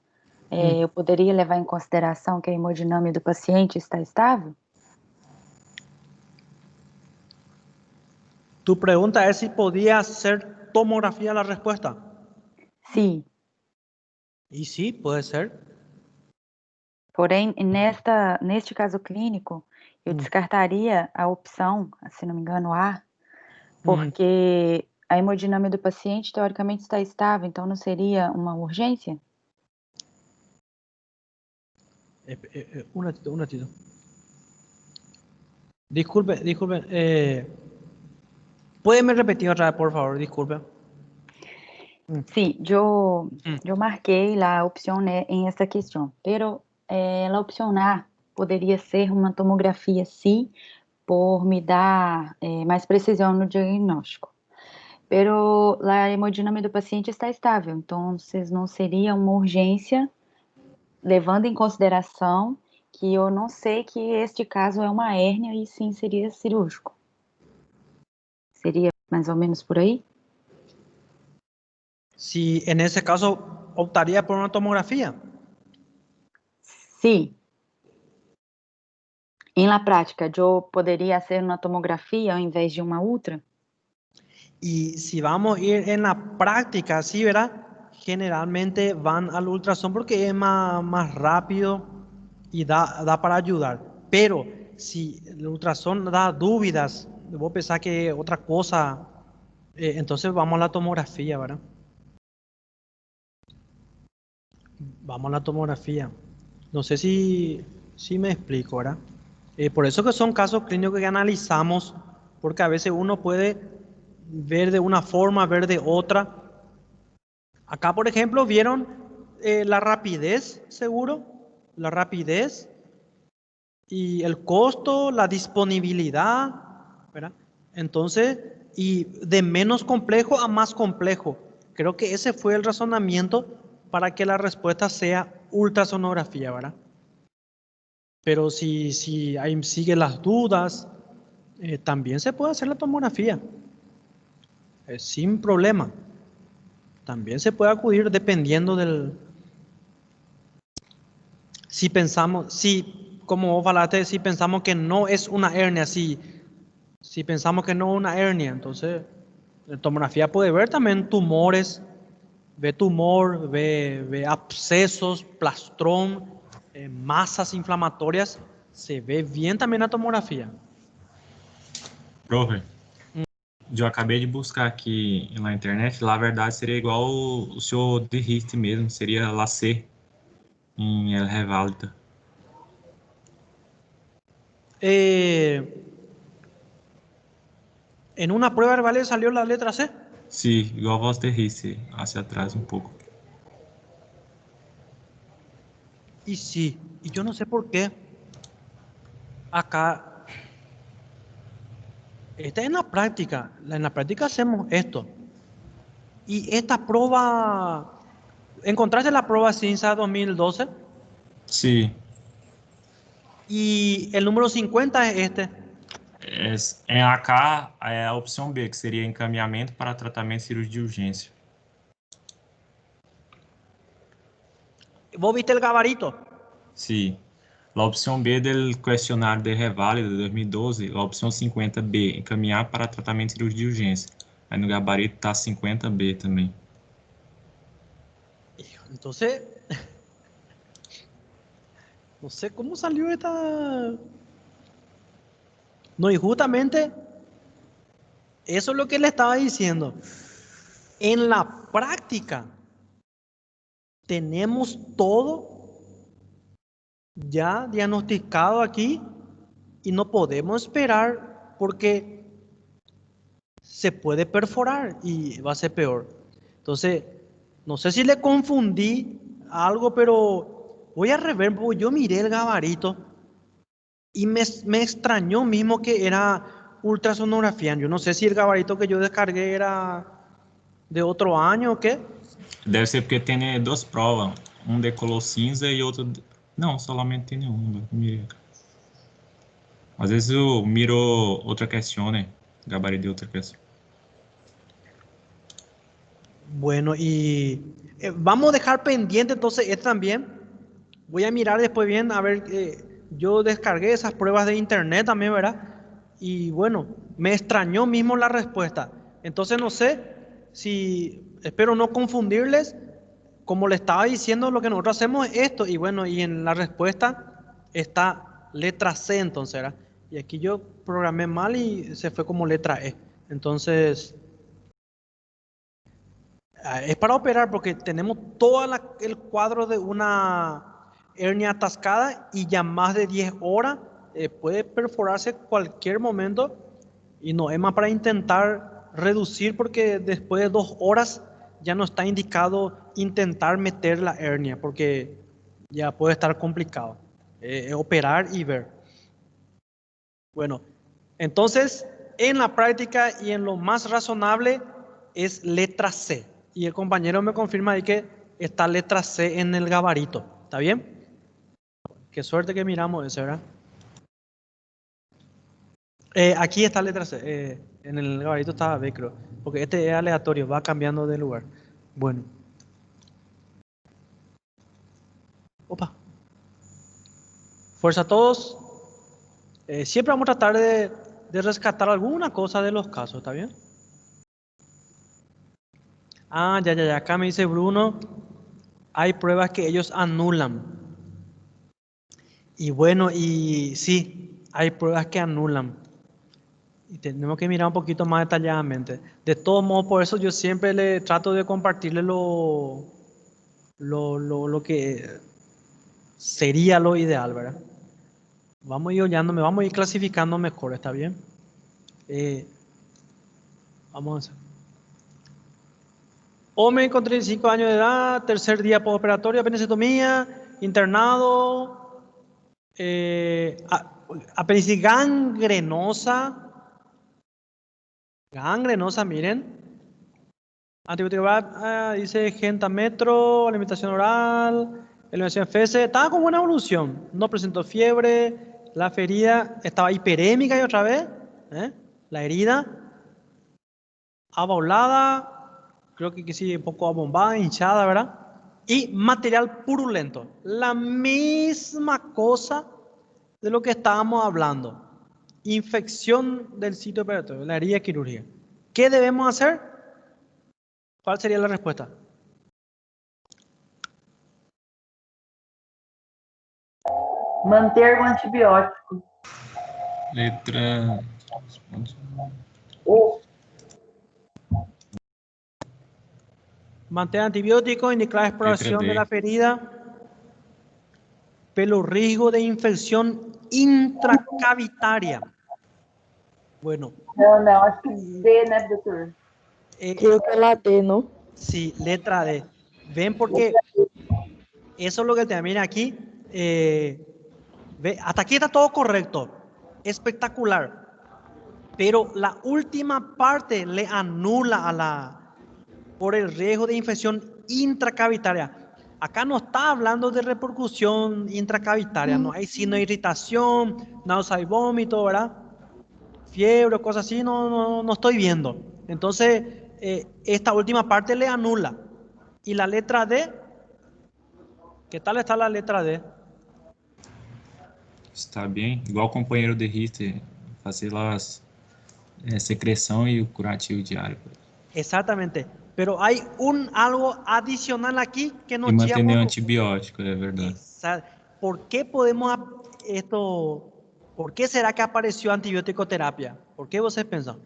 eu poderia levar em consideração que a hemodinâmica do paciente está estável?
Tu pregunta es si podía ser tomografía la respuesta.
Sí,
Y sí, puede ser.
porém, neste caso clínico, eu descartaria a opção, se não me engano, A, porque a hemodinâmica do paciente, teoricamente, está estável, então não seria uma urgência?
Un ratito, un ratito. Disculpe. ¿Puede me repetir otra vez, por favor? Disculpe.
Sí, yo marquei lá a opção né, em essa questão, pero a opção A poderia ser uma tomografia, sim, por me dar mais precisão no diagnóstico. Pero a hemodinâmica do paciente está estável, então não seria uma urgência, levando em consideração que eu não sei que este caso é uma hérnia e sim seria cirúrgico. Seria mais ou menos por aí?
Si en ese caso optaría por una tomografía.
Sim. Em la prática, eu poderia hacer uma tomografia ao invés de uma ultra?
Y si vamos a ir en la práctica, sí, ¿verdad? Generalmente van al ultrasonido porque es más rápido y da para ayudar. Pero si el ultrasonido da dudas, vos pensás que otra cosa, entonces vamos a la tomografía, ¿verdad? Vamos a la tomografía. No sé si me explico, ¿verdad? Por eso que son casos clínicos que analizamos, porque a veces uno puede ver de una forma, ver de otra. Acá, por ejemplo, vieron la rapidez, seguro, la rapidez y el costo, la disponibilidad, ¿verdad? Entonces, y de menos complejo a más complejo. Creo que ese fue el razonamiento para que la respuesta sea ultrasonografía, ¿verdad? Pero si ahí siguen las dudas, también se puede hacer la tomografía, sin problema. También se puede acudir dependiendo del... Si pensamos, como vos falaste, si pensamos que no es una hernia, si pensamos que no es una hernia, entonces la tomografía puede ver también tumores, ve tumor, ve abscesos, plastrón, masas inflamatorias, se ve bien también la tomografía.
Profe, eu acabei de buscar aqui na internet, lá a verdade seria igual o senhor de Rist mesmo, seria LACE em El Reválida.
En una prueba verbal salió la letra C.
Sim, igual a voz de Rist, hacia atrás um pouco.
Y sí, y yo no sé por qué acá, esta en la práctica hacemos esto. Y esta prueba, ¿encontraste la prueba CINSA 2012?
Sim.
Y el número 50 es este.
Em AK é a opção B, que seria encaminhamento para tratamento cirúrgico de urgência.
¿Vos viste el gabarito?
Sim. A opção B do questionário de Reválida de 2012, a opção 50B, encaminhar para tratamento cirúrgico de urgência. Aí no gabarito está 50B também.
Entonces, no sé cómo salió esta... No, y justamente eso es lo que le estaba diciendo. En la práctica tenemos todo ya diagnosticado aquí y no podemos esperar porque se puede perforar y va a ser peor. Entonces, no sé si le confundí algo, pero voy a rever, porque yo miré el gabarito y me extrañó mismo que era ultrasonografía. Yo no sé si el gabarito que yo descargué era de otro año o qué.
Deve ser porque tem duas provas, de color cinza e outro... Não, solamente tem um. Às vezes eu miro outra questão, né? Gabarito de outra questão.
Bueno, y vamos a dejar pendiente entonces este también. Voy a mirar después bien, a ver, yo descargué esas pruebas de internet también, ¿verdad? y bueno, me extrañó mismo la respuesta. Entonces no sé si, espero no confundirles, como le estaba diciendo, lo que nosotros hacemos es esto, y bueno, y en la respuesta está letra C, entonces, ¿verdad? Y aquí yo programé mal y se fue como letra E. Entonces, es para operar porque tenemos todo el cuadro de una hernia atascada y ya más de 10 horas puede perforarse cualquier momento, y no es más para intentar reducir porque después de 2 horas ya no está indicado intentar meter la hernia porque ya puede estar complicado. Operar y ver. Bueno, entonces en la práctica y en lo más razonable es letra C. Y el compañero me confirma ahí que está letra C en el gabarito. ¿Está bien? Qué suerte que miramos ese, ¿verdad? Aquí está letra C. En el gabarito está B, creo. Porque este es aleatorio, va cambiando de lugar. Bueno. Opa. Fuerza a todos. Siempre vamos a tratar de rescatar alguna cosa de los casos, ¿está bien? Ah, ya. Acá me dice Bruno, hay pruebas que ellos anulan. Y bueno, y sí, hay pruebas que anulan. Y tenemos que mirar un poquito más detalladamente. De todos modos, por eso yo siempre le trato de compartirle lo que sería lo ideal, ¿verdad? Vamos a ir hollándome, vamos a ir clasificando mejor, ¿está bien? Vamos a hacer. Hombre con 35 años de edad, tercer día postoperatorio, apendicectomía, internado, apendicitis gangrenosa, miren. Antibiótico oral, dice gentametro, alimentación oral, eliminación de feces, estaba con buena evolución, no presentó fiebre, la ferida estaba hiperémica y otra vez, la herida abaulada, creo que sí, un poco abombada, hinchada, ¿verdad? Y material purulento, la misma cosa de lo que estábamos hablando, infección del sitio operatorio, la herida quirúrgica. ¿Qué debemos hacer? ¿Cuál sería la respuesta?
Manter o antibiótico.
Letra...
Mantener antibióticos, indicar la exploración de la ferida, pelo riesgo de infección intracavitaria. Bueno.
Não, acho que D, né, doutor?
Creo que la D, ¿no?
Sí, letra D. ¿Ven? Porque eso es lo que termina aquí. Hasta aquí está todo correcto. Espectacular. Pero la última parte le anula por el riesgo de infección intracavitaria. Acá no está hablando de repercusión intracavitaria, no hay sino irritación, náusea y vómito, ¿verdad? Fiebre, cosas así, no estoy viendo. Entonces, esta última parte le anula. Y la letra D, ¿qué tal está la letra D?
Está bem, igual o companheiro de Richter, fazer lá a secreção e o curativo diário.
Exactamente. Pero hay algo adicional aquí que nos
E manter
llama.
o antibiótico, é verdade.
¿Por qué por qué será que apareció antibiótico-terapia? ¿Por qué vocês pensam?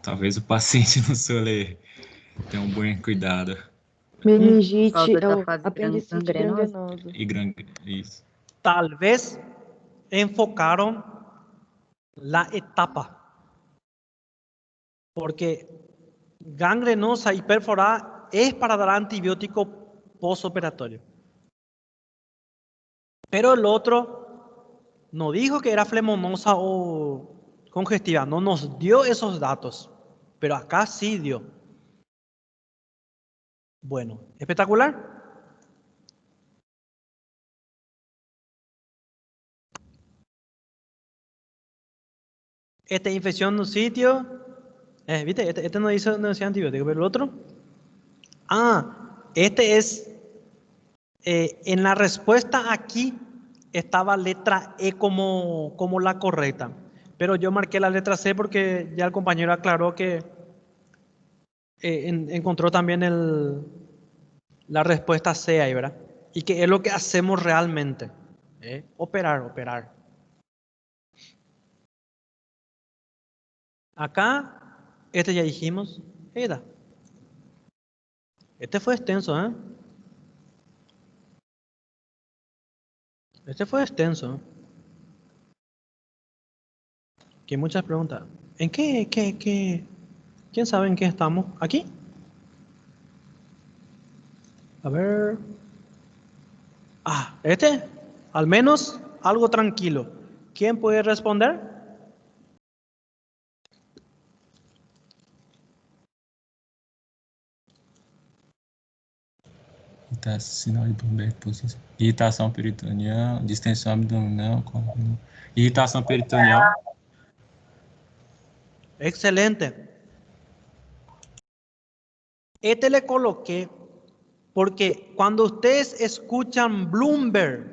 Talvez o paciente não soule ter um bom cuidado.
Meningite,
apendicite gangrenosa.
Isso.
Tal vez enfocaron la etapa. Porque gangrenosa y perforada es para dar antibiótico postoperatorio. Pero el otro no dijo que era flemonosa o congestiva, no nos dio esos datos, pero acá sí dio. Bueno, espectacular. Esta infección en un sitio, ¿viste? Este no decía antibiótico, pero el otro. Este es, en la respuesta aquí estaba letra E como la correcta. Pero yo marqué la letra C porque ya el compañero aclaró que encontró también la respuesta C ahí, ¿verdad? Y que es lo que hacemos realmente. Operar. Acá, este ya dijimos. Este fue extenso, ¿eh? Este fue extenso. Que muchas preguntas. ¿En qué? ¿Quién sabe en qué estamos? ¿Aquí? A ver. Este. Al menos algo tranquilo. ¿Quién puede responder?
Sinal de bombeiro, irritação peritoneal, distensão abdominal, irritação peritoneal.
Excelente. Este le coloqué porque cuando ustedes escuchan Bloomberg,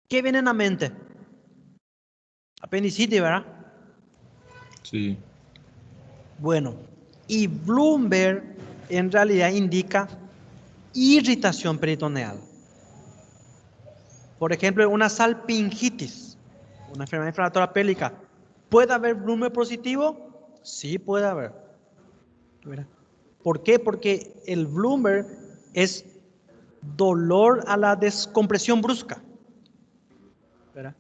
¿qué viene en la mente? Apendicitis, ¿verdad?
Sí.
Bueno, y Bloomberg en realidad indica irritación peritoneal. Por ejemplo, una salpingitis, una enfermedad inflamatoria pélvica. ¿Puede haber Bloomberg positivo? Sí, puede haber. ¿Verdad? ¿Por qué? Porque el Bloomberg es dolor a la descompresión brusca. ¿Verdad?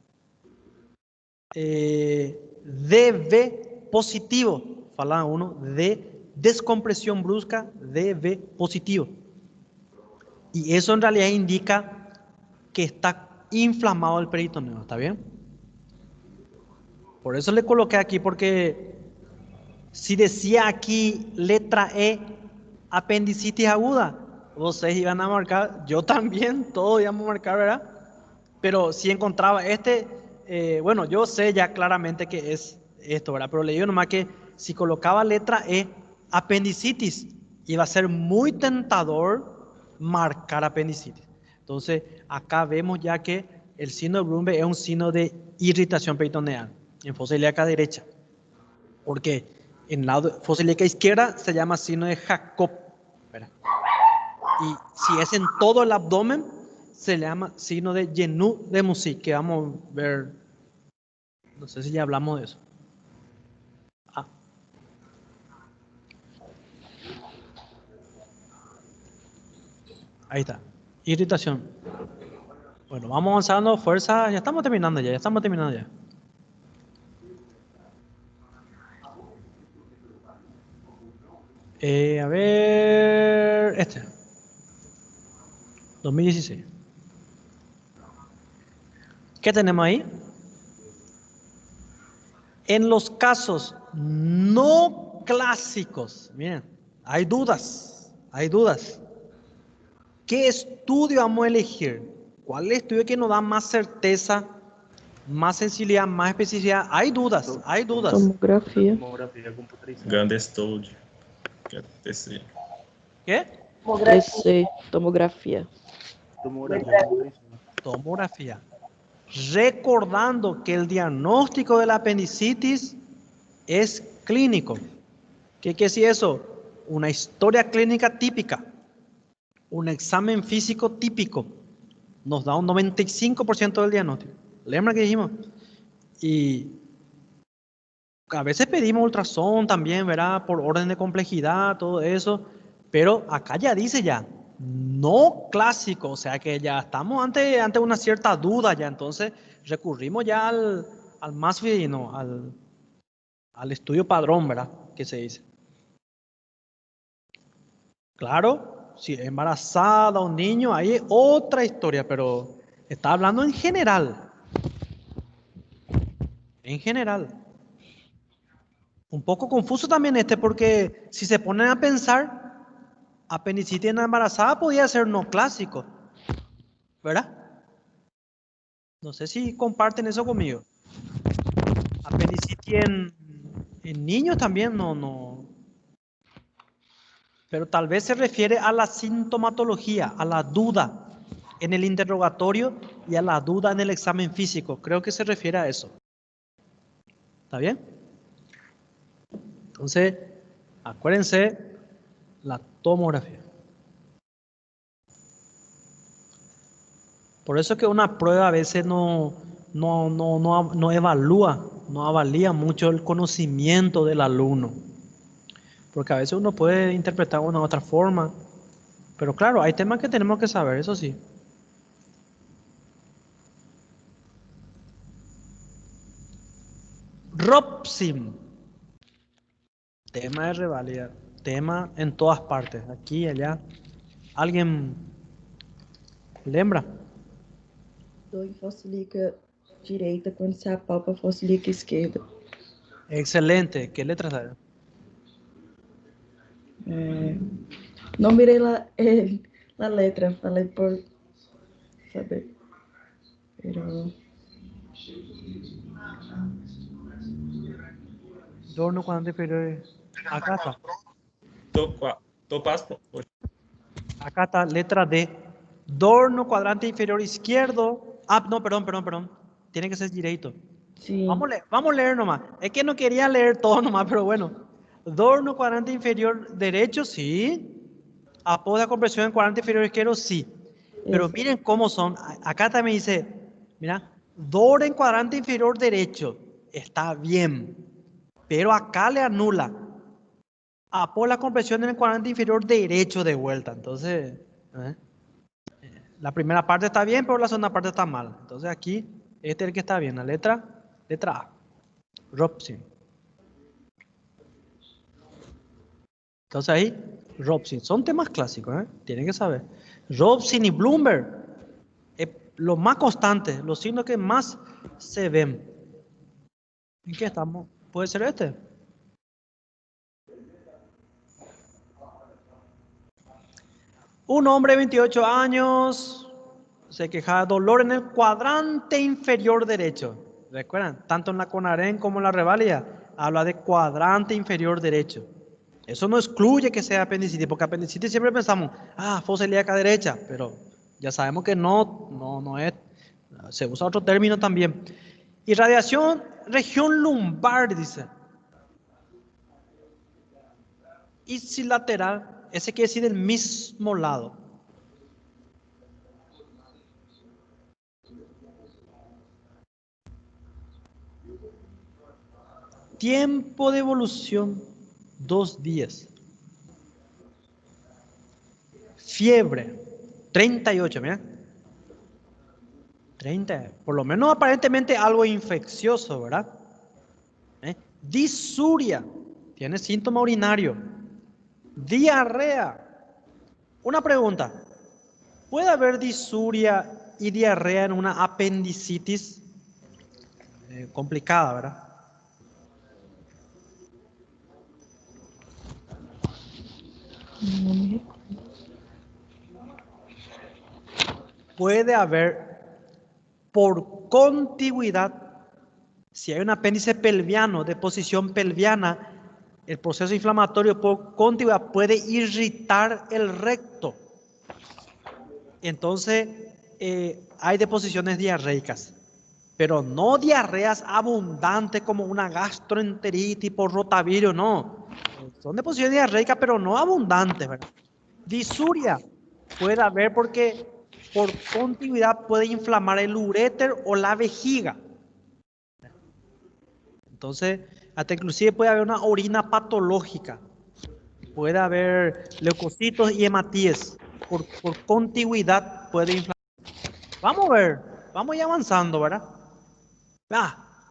DV positivo, falaba uno, de descompresión brusca, DV positivo. Y eso en realidad indica que está inflamado el peritoneo, ¿está bien? Por eso le coloqué aquí, porque si decía aquí letra E, apendicitis aguda, ustedes iban a marcar, yo también, todos íbamos a marcar, ¿verdad? Pero si encontraba bueno, yo sé ya claramente que es esto, ¿verdad? Pero le digo nomás que si colocaba letra E, apendicitis, iba a ser muy tentador marcar apendicitis. Entonces, acá vemos ya que el signo de Bloomberg es un signo de irritación peritoneal en fosa ilíaca derecha. Porque en lado fosa ilíaca izquierda se llama signo de Jacob, ¿verdad? Y si es en todo el abdomen, se llama signo de Genu de Musi, que vamos a ver. No sé si ya hablamos de eso. Ahí está. Irritación. Bueno, vamos avanzando. Fuerza. Ya estamos terminando ya. A ver. 2016. ¿Qué tenemos ahí? En los casos no clásicos, miren, hay dudas. ¿Qué estudio vamos a elegir? ¿Cuál es el estudio que nos da más certeza, más sensibilidad, más especificidad? Hay dudas.
Tomografia.
Gandestod, que é TC.
¿Qué?
TC, tomografia.
Tomografía. Recordando que el diagnóstico de la apendicitis es clínico. ¿Qué es eso? Una historia clínica típica, un examen físico típico, nos da un 95% del diagnóstico. ¿Lembra que dijimos? Y a veces pedimos ultrasonido también, ¿verdad? Por orden de complejidad, todo eso. Pero acá ya dice ya, no clásico, o sea que ya estamos ante una cierta duda ya. Entonces recurrimos ya al más fidedigno, al estudio padrón, ¿verdad? Que se dice. Claro, si es embarazada un niño, ahí es otra historia, pero está hablando en general. En general. Un poco confuso también porque si se ponen a pensar, apendicitis en embarazada podía ser no clásico, ¿verdad? No sé si comparten eso conmigo. Apendicitis en niños también no. Pero tal vez se refiere a la sintomatología, a la duda. en el interrogatorio y a la duda en el examen físico. Creo que se refiere a eso. ¿Está bien? Entonces, acuérdense la tomografía. Por eso que una prueba a veces no evalúa, no avalía mucho el conocimiento del alumno. Porque a veces uno puede interpretar de una u otra forma. Pero claro, hay temas que tenemos que saber, eso sí. ROPSIM. Tema de reválida. Tema en todas partes. Aquí, allá. ¿Alguien lembra?
Dor fossílica direita quando se apalpa a fossílica esquerda.
Excelente. ¿Qué letra sale?
Não mirei la letra, falei por saber. Pero...
Dor no cuadrante inferior. Acá está.
Tô passo.
Acá está, letra D. Dor no cuadrante inferior izquierdo. Ah, no, perdón. Tiene que ser direito.
Sí.
Vamos a leer nomás. Es que no quería leer todo nomás, pero bueno. Dor no cuadrante inferior derecho, sí. Apoda compresión en cuadrante inferior izquierdo, sí. Pero miren cómo son. Acá también dice, mira, dor en cuadrante inferior derecho. Está bien. Pero acá le anula. Apoda compresión en el cuadrante inferior derecho de vuelta. Entonces, la primera parte está bien, pero la segunda parte está mal. Entonces aquí, este es el que está bien. La letra A. ROPSIM. Entonces ahí, ROPSIM. Son temas clásicos, tienen que saber. ROPSIM y Bloomberg. Lo más constante, los signos que más se ven. ¿En qué estamos? ¿Puede ser este? Un hombre de 28 años se quejaba de dolor en el cuadrante inferior derecho. ¿Recuerdan? Tanto en la CONAREN como en la reválida habla de cuadrante inferior derecho. Eso no excluye que sea apendicitis, porque apendicitis siempre pensamos, fosa ilíaca derecha, pero ya sabemos que no es, se usa otro término también. Irradiación, región lumbar, dice. Ipsilateral, ese quiere decir del mismo lado. Tiempo de evolución, 2 días. Fiebre, 38, mira. 30, por lo menos aparentemente algo infeccioso, ¿verdad? Disuria, tiene síntoma urinario. Diarrea. Una pregunta, ¿puede haber disuria y diarrea en una apendicitis? Complicada, ¿verdad? Puede haber por contigüidad, si hay un apéndice pelviano de posición pelviana, el proceso inflamatorio por contigüidad puede irritar el recto. Entonces, hay deposiciones diarreicas, pero no diarreas abundantes como una gastroenteritis por rotavirus, no. Son deposiciones diarreicas, pero no abundantes, ¿verdad? Disuria puede haber porque por contigüidad puede inflamar el uréter o la vejiga. Entonces, hasta inclusive puede haber una orina patológica. Puede haber leucocitos y hematíes. Por contigüidad puede inflamar. Vamos a ver, vamos ya avanzando, ¿verdad?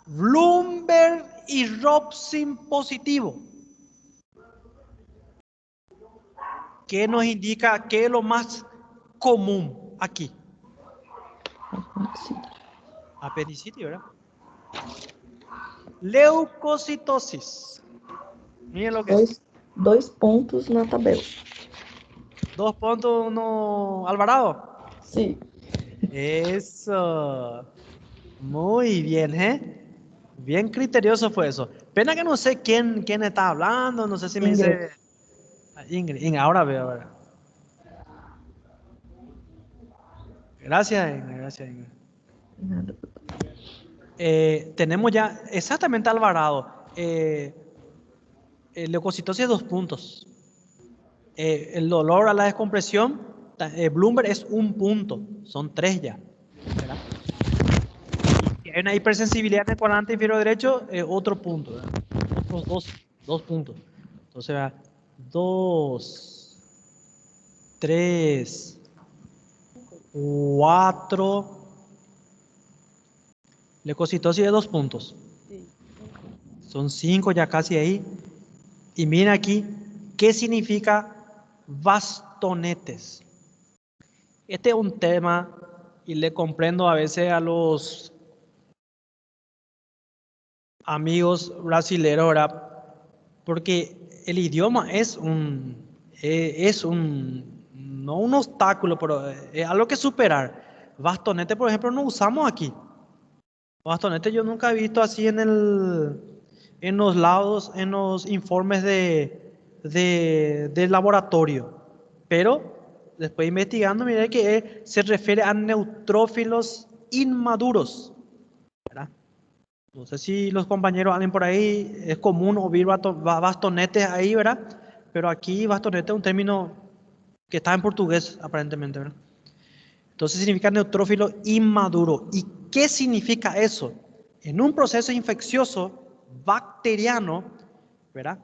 Bloomberg y ROPSIM positivo. ¿Qué nos indica qué es lo más común aquí? Apendicitis, ¿verdad? Leucocitosis. Miren lo que es.
2 pontos na tabela.
2 puntos no Alvarado.
Sí.
Eso. Muy bien, Bien criterioso fue eso. Pena que no sé quién está hablando, no sé si me dice... Ingrid, ahora veo, ahora. Gracias, Ingrid, gracias, Ingrid.
Nada.
Tenemos ya exactamente Alvarado. Leucocitosis 2 puntos. El dolor a la descompresión, Bloomberg es 1 punto, son 3 ya. ¿Verdad? Y hay una hipersensibilidad en el cuadrante inferior derecho, otro punto, ¿verdad? Otros 2 puntos. Entonces, 2, 3, 4. Leucocitosis de 2 puntos. Son 5 ya casi ahí. Y miren aquí, ¿qué significa bastonetes? Este es un tema y le comprendo a veces a los amigos brasileños, ¿verdad? Porque el idioma es no un obstáculo, pero es algo que superar. Bastonete, por ejemplo, no usamos aquí. Bastonete yo nunca he visto así en los lados, en los informes de laboratorio. Pero después investigando, miré que se refiere a neutrófilos inmaduros, ¿verdad? No sé si los compañeros anden por ahí, es común oír bastonetes ahí, ¿verdad? Pero aquí bastonete es un término que está en portugués, aparentemente, ¿verdad? Entonces significa neutrófilo inmaduro. ¿Y qué significa eso? En un proceso infeccioso bacteriano, ¿verdad?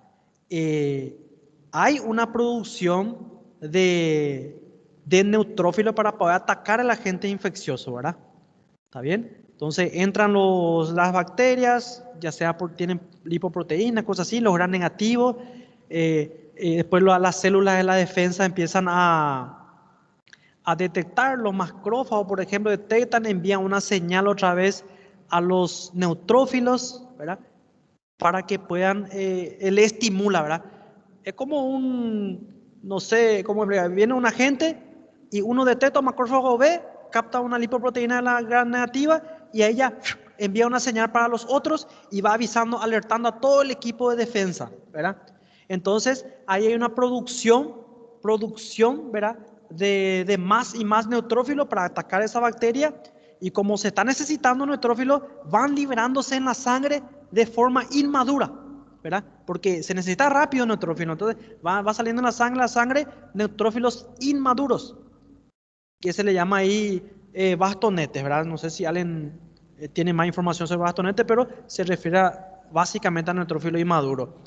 Hay una producción de neutrófilo para poder atacar al agente infeccioso, ¿verdad? ¿Está bien? Entonces entran las bacterias, ya sea tienen lipoproteínas, cosas así, los gran negativos. Después las células de la defensa empiezan a detectar. Los macrófagos, por ejemplo, detectan, envían una señal otra vez a los neutrófilos, ¿verdad? Para que puedan, le estimula, ¿verdad? Es como no sé, como viene un agente y uno detecta un macrófago B, capta una lipoproteína de la gran negativa y a ella envía una señal para los otros y va avisando, alertando a todo el equipo de defensa, ¿verdad? Entonces, ahí hay una producción, ¿verdad? De más y más neutrófilos para atacar esa bacteria, y como se está necesitando neutrófilos, van liberándose en la sangre de forma inmadura, ¿verdad? Porque se necesita rápido neutrófilo, entonces va saliendo en la sangre neutrófilos inmaduros, que se le llama ahí bastonetes, ¿verdad? No sé si alguien tiene más información sobre bastonetes, pero se refiere básicamente a neutrófilo inmaduro.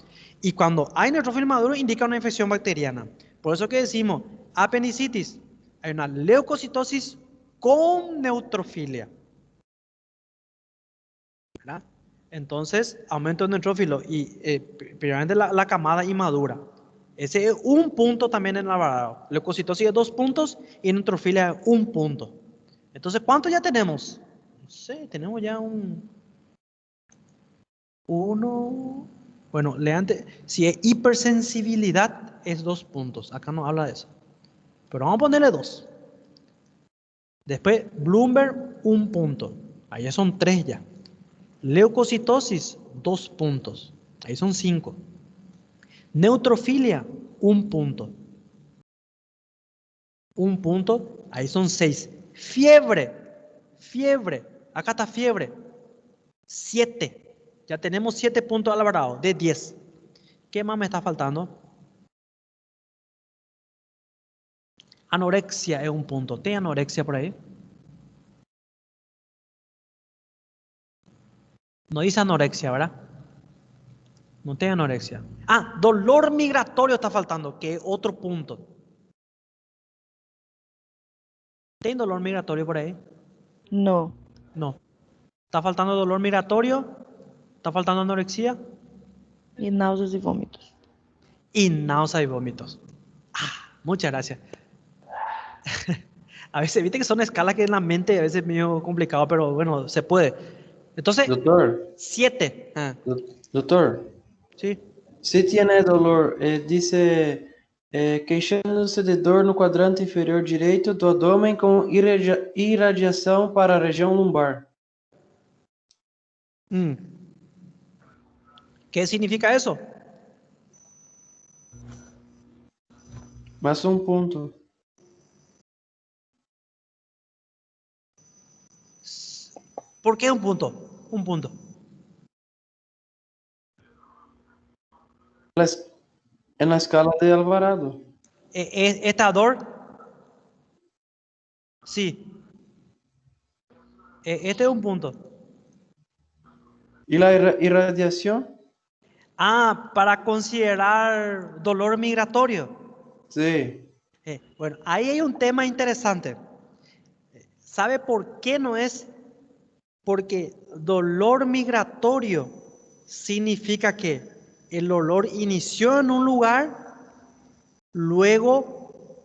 Y cuando hay neutrófilo inmaduro indica una infección bacteriana. Por eso que decimos, apendicitis, hay una leucocitosis con neutrofilia, ¿verdad? Entonces, aumento de neutrófilo y primeramente la camada inmadura. Ese es un punto también en Alvarado. Leucocitosis de 2 puntos y neutrofilia de 1 punto. Entonces, ¿cuánto ya tenemos? No sé, tenemos ya uno. Bueno, si es hipersensibilidad es 2 puntos. Acá no habla de eso. Pero vamos a ponerle 2. Después, Bloomberg, 1 punto. Ahí ya son 3 ya. Leucocitosis, 2 puntos. Ahí son 5. Neutrofilia, 1 punto. 1 punto, ahí son 6. Fiebre, acá está fiebre, 7. Ya tenemos 7 puntos Alvarado, de 10. ¿Qué más me está faltando? Anorexia es 1 punto. ¿Tiene anorexia por ahí? No dice anorexia, ¿verdad? No tiene anorexia. Dolor migratorio está faltando, que es otro punto. ¿Tiene dolor migratorio por ahí?
No.
No. ¿Está faltando dolor migratorio? ¿Está faltando anorexia?
E náuseas e vômitos.
Y náusea y vómitos. Muchas gracias. A veces, viste que son escalas que en la mente a veces es medio complicado, pero bueno, se puede. Entonces,
Doutor,
7.
doutor,
Sí.
se tiene dolor, dice queixando-se de dor no quadrante inferior direito do abdômen com irradiação para a região lombar.
¿Qué significa eso?
Mais um ponto.
¿Por qué un punto? Un punto.
En la escala de Alvarado.
¿Esta dor? Sí. Este es un punto.
¿Y la irradiación?
Ah, para considerar dolor migratorio.
Sí.
Bueno, ahí hay un tema interesante. ¿Sabe por qué no es? Porque dolor migratorio significa que el dolor inició en un lugar, luego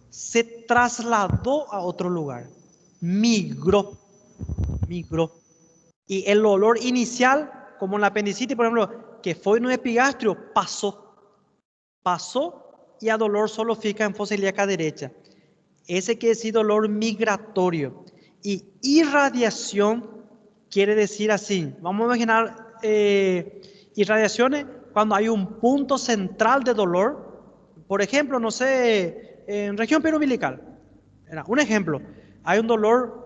se trasladó a otro lugar, migró. Y el dolor inicial, como en la apendicitis, por ejemplo, que fue en un epigastrio, pasó y a dolor solo fica en fosa ilíaca derecha. Ese quiere decir dolor migratorio. Y irradiación quiere decir así. Vamos a imaginar irradiaciones cuando hay un punto central de dolor. Por ejemplo, no sé, en región periumbilical. Un ejemplo. Hay un dolor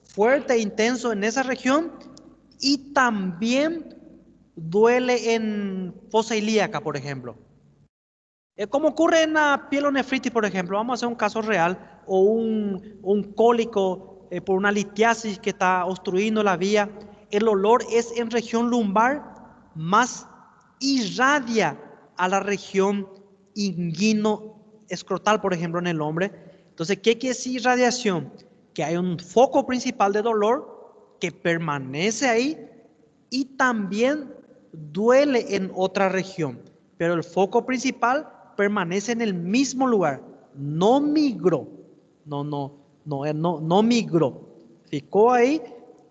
fuerte e intenso en esa región y también duele en fosa ilíaca, por ejemplo. Como ocurre en la pielonefritis, por ejemplo, vamos a hacer un caso real, o un cólico por una litiasis que está obstruyendo la vía. El dolor es en región lumbar, más irradia a la región inguino-escrotal, por ejemplo, en el hombre. Entonces, ¿qué quiere decir irradiación? Que hay un foco principal de dolor que permanece ahí y también duele en otra región, pero el foco principal permanece en el mismo lugar, no migró, no migró, ficó ahí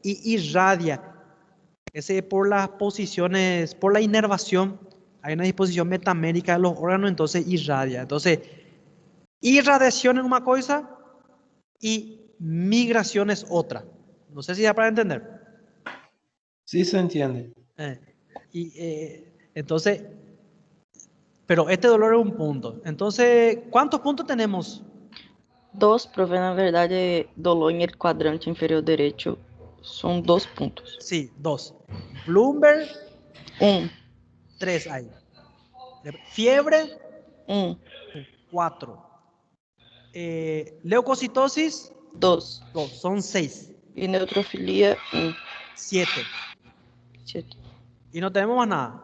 y irradia. Ese es por las posiciones, por la inervación, hay una disposición metamérica de los órganos, entonces irradia. Entonces, irradiación es una cosa y migración es otra. No sé si ya para entender.
Sí se entiende.
Entonces, pero este dolor es un punto. Entonces, ¿cuántos puntos tenemos?
2 provém, na verdade, dolor em quadrante inferior direito. São 2 pontos.
Sí, 2. Bloomberg, 3 ahí. Fiebre, 4. Leucocitosis,
2.
2. Son 6.
E neutrofilia,
7.
7.
Y no tenemos más nada.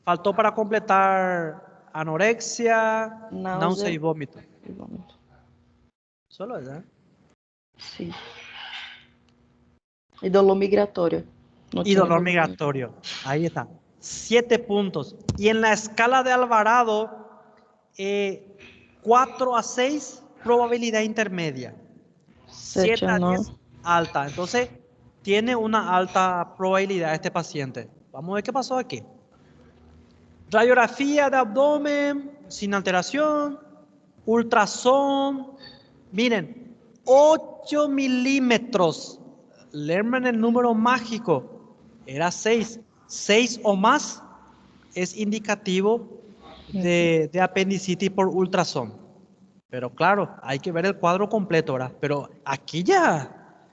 Faltó para completar anorexia, náusea y vómito. Solo eso, ¿eh?
Sí. Y dolor migratorio.
Y dolor migratorio. Ahí está. 7 puntos. Y en la escala de Alvarado, 4 a 6, probabilidad intermedia. 7 a 10, alta. Entonces, tiene una alta probabilidad este paciente. Vamos a ver qué pasó aquí. Radiografía de abdomen, sin alteración. Ultrasón. Miren, 8 milímetros. Lerman el número mágico. Era 6. 6 o más es indicativo de apendicitis por ultrasón. Pero claro, hay que ver el cuadro completo, ¿verdad? Pero aquí ya,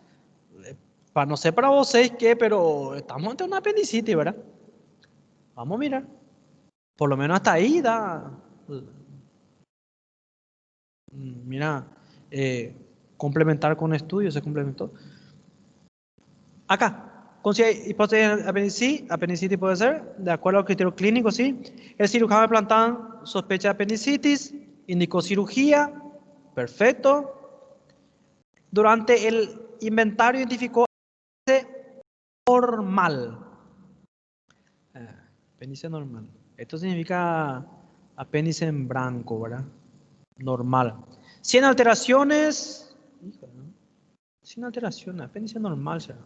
no sé para vosotros qué, pero estamos ante una apendicitis, ¿verdad? Vamos a mirar. Por lo menos hasta ahí da. Mira, complementar con estudios, se complementó. Acá. Hipótesis apendicitis puede ser, de acuerdo al criterio clínico, sí. El cirujano de plantón sospecha de apendicitis, indicó cirugía, perfecto. Durante el inventario identificó normal. Apéndice normal. Esto significa apéndice en blanco, ¿verdad? Normal. Sin alteraciones. Sin alteraciones, apéndice normal será.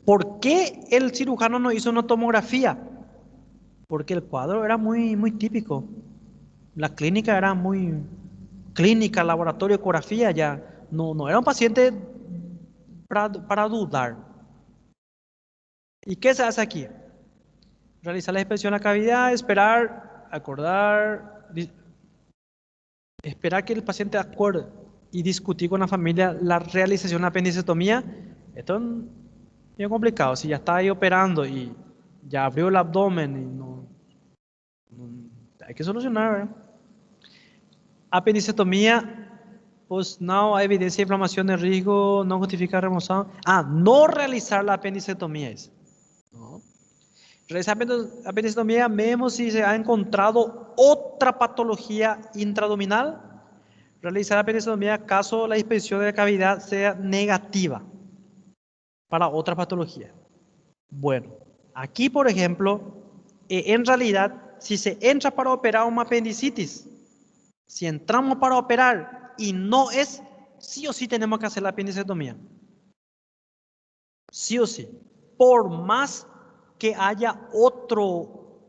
¿Por qué el cirujano no hizo una tomografía? Porque el cuadro era muy típico. La clínica era muy clínica, laboratorio, ecografía, ya no era un paciente para dudar. ¿Y qué se hace aquí? Realizar la inspección a la cavidad, esperar, acordar, esperar que el paciente acuerde. y discutir con la familia la realización de la apendicectomía. Esto es bien complicado. Si ya está ahí operando y ya abrió el abdomen y hay que solucionar, ¿verdad? Apendicectomía, pues no hay evidencia de inflamación de riesgo, no justifica remoción. No realizar la apendicectomía es. No. Realizar apendicectomía vemos si se ha encontrado otra patología intraabdominal. Realizar apendicectomía caso la inspección de la cavidad sea negativa para otra patología. Bueno, aquí por ejemplo, en realidad, si se entra para operar una apendicitis, si entramos para operar y no es, sí o sí tenemos que hacer la apendicectomía. Sí o sí. Por más que haya otro,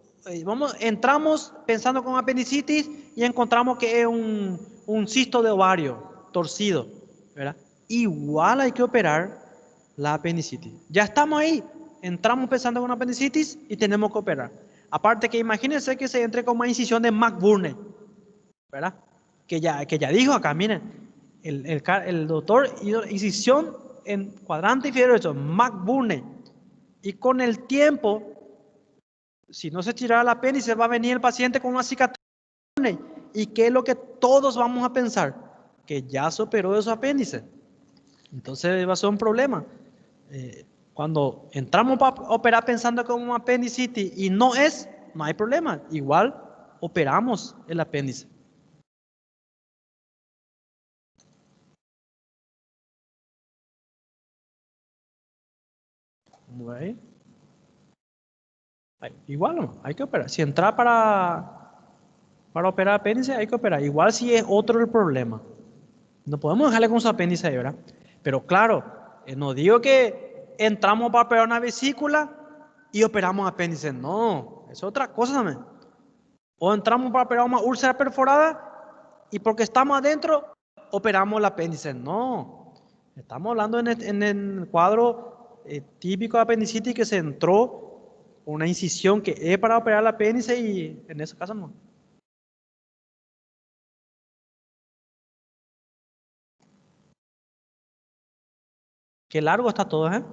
entramos pensando con apendicitis y encontramos que es un cisto de ovario torcido, ¿verdad? Igual hay que operar la apendicitis. Ya estamos ahí, entramos pensando con apendicitis y tenemos que operar. Aparte que imagínense que se entre con una incisión de McBurney, ¿verdad? Que ya dijo acá, miren, el doctor hizo incisión en cuadrante inferior derecho, McBurney, y con el tiempo, si no se tirara el apéndice, va a venir el paciente con una cicatriz. ¿Y qué es lo que todos vamos a pensar? Que ya se operó de su apéndice. Entonces va a ser un problema. Cuando entramos para operar pensando como un apendicitis y no es, no hay problema. Igual operamos el apéndice. Bueno. Igual no, hay que operar. Si entra para operar apéndice, hay que operar. Igual si es otro el problema. No podemos dejarle con su apéndice ahí, ¿verdad? Pero claro, no digo que entramos para operar una vesícula y operamos apéndice. No, es otra cosa también. O entramos para operar una úlcera perforada y porque estamos adentro, operamos el apéndice. No, estamos hablando en el cuadro típico de apendicitis que se entró una incisión que es para operar el apéndice y en ese caso no. Qué largo está todo, ¿eh?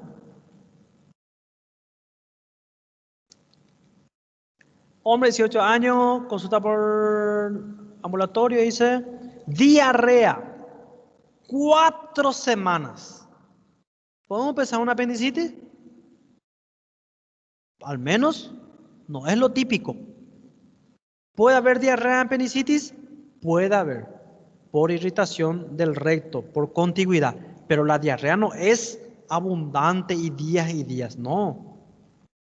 Hombre, 18 años, consulta por ambulatorio, dice, diarrea, 4 semanas. ¿Podemos pensar en una apendicitis? Al menos no es lo típico. ¿Puede haber diarrea en apendicitis? Puede haber, por irritación del recto, por contigüidad. Pero la diarrea no es abundante y días, no.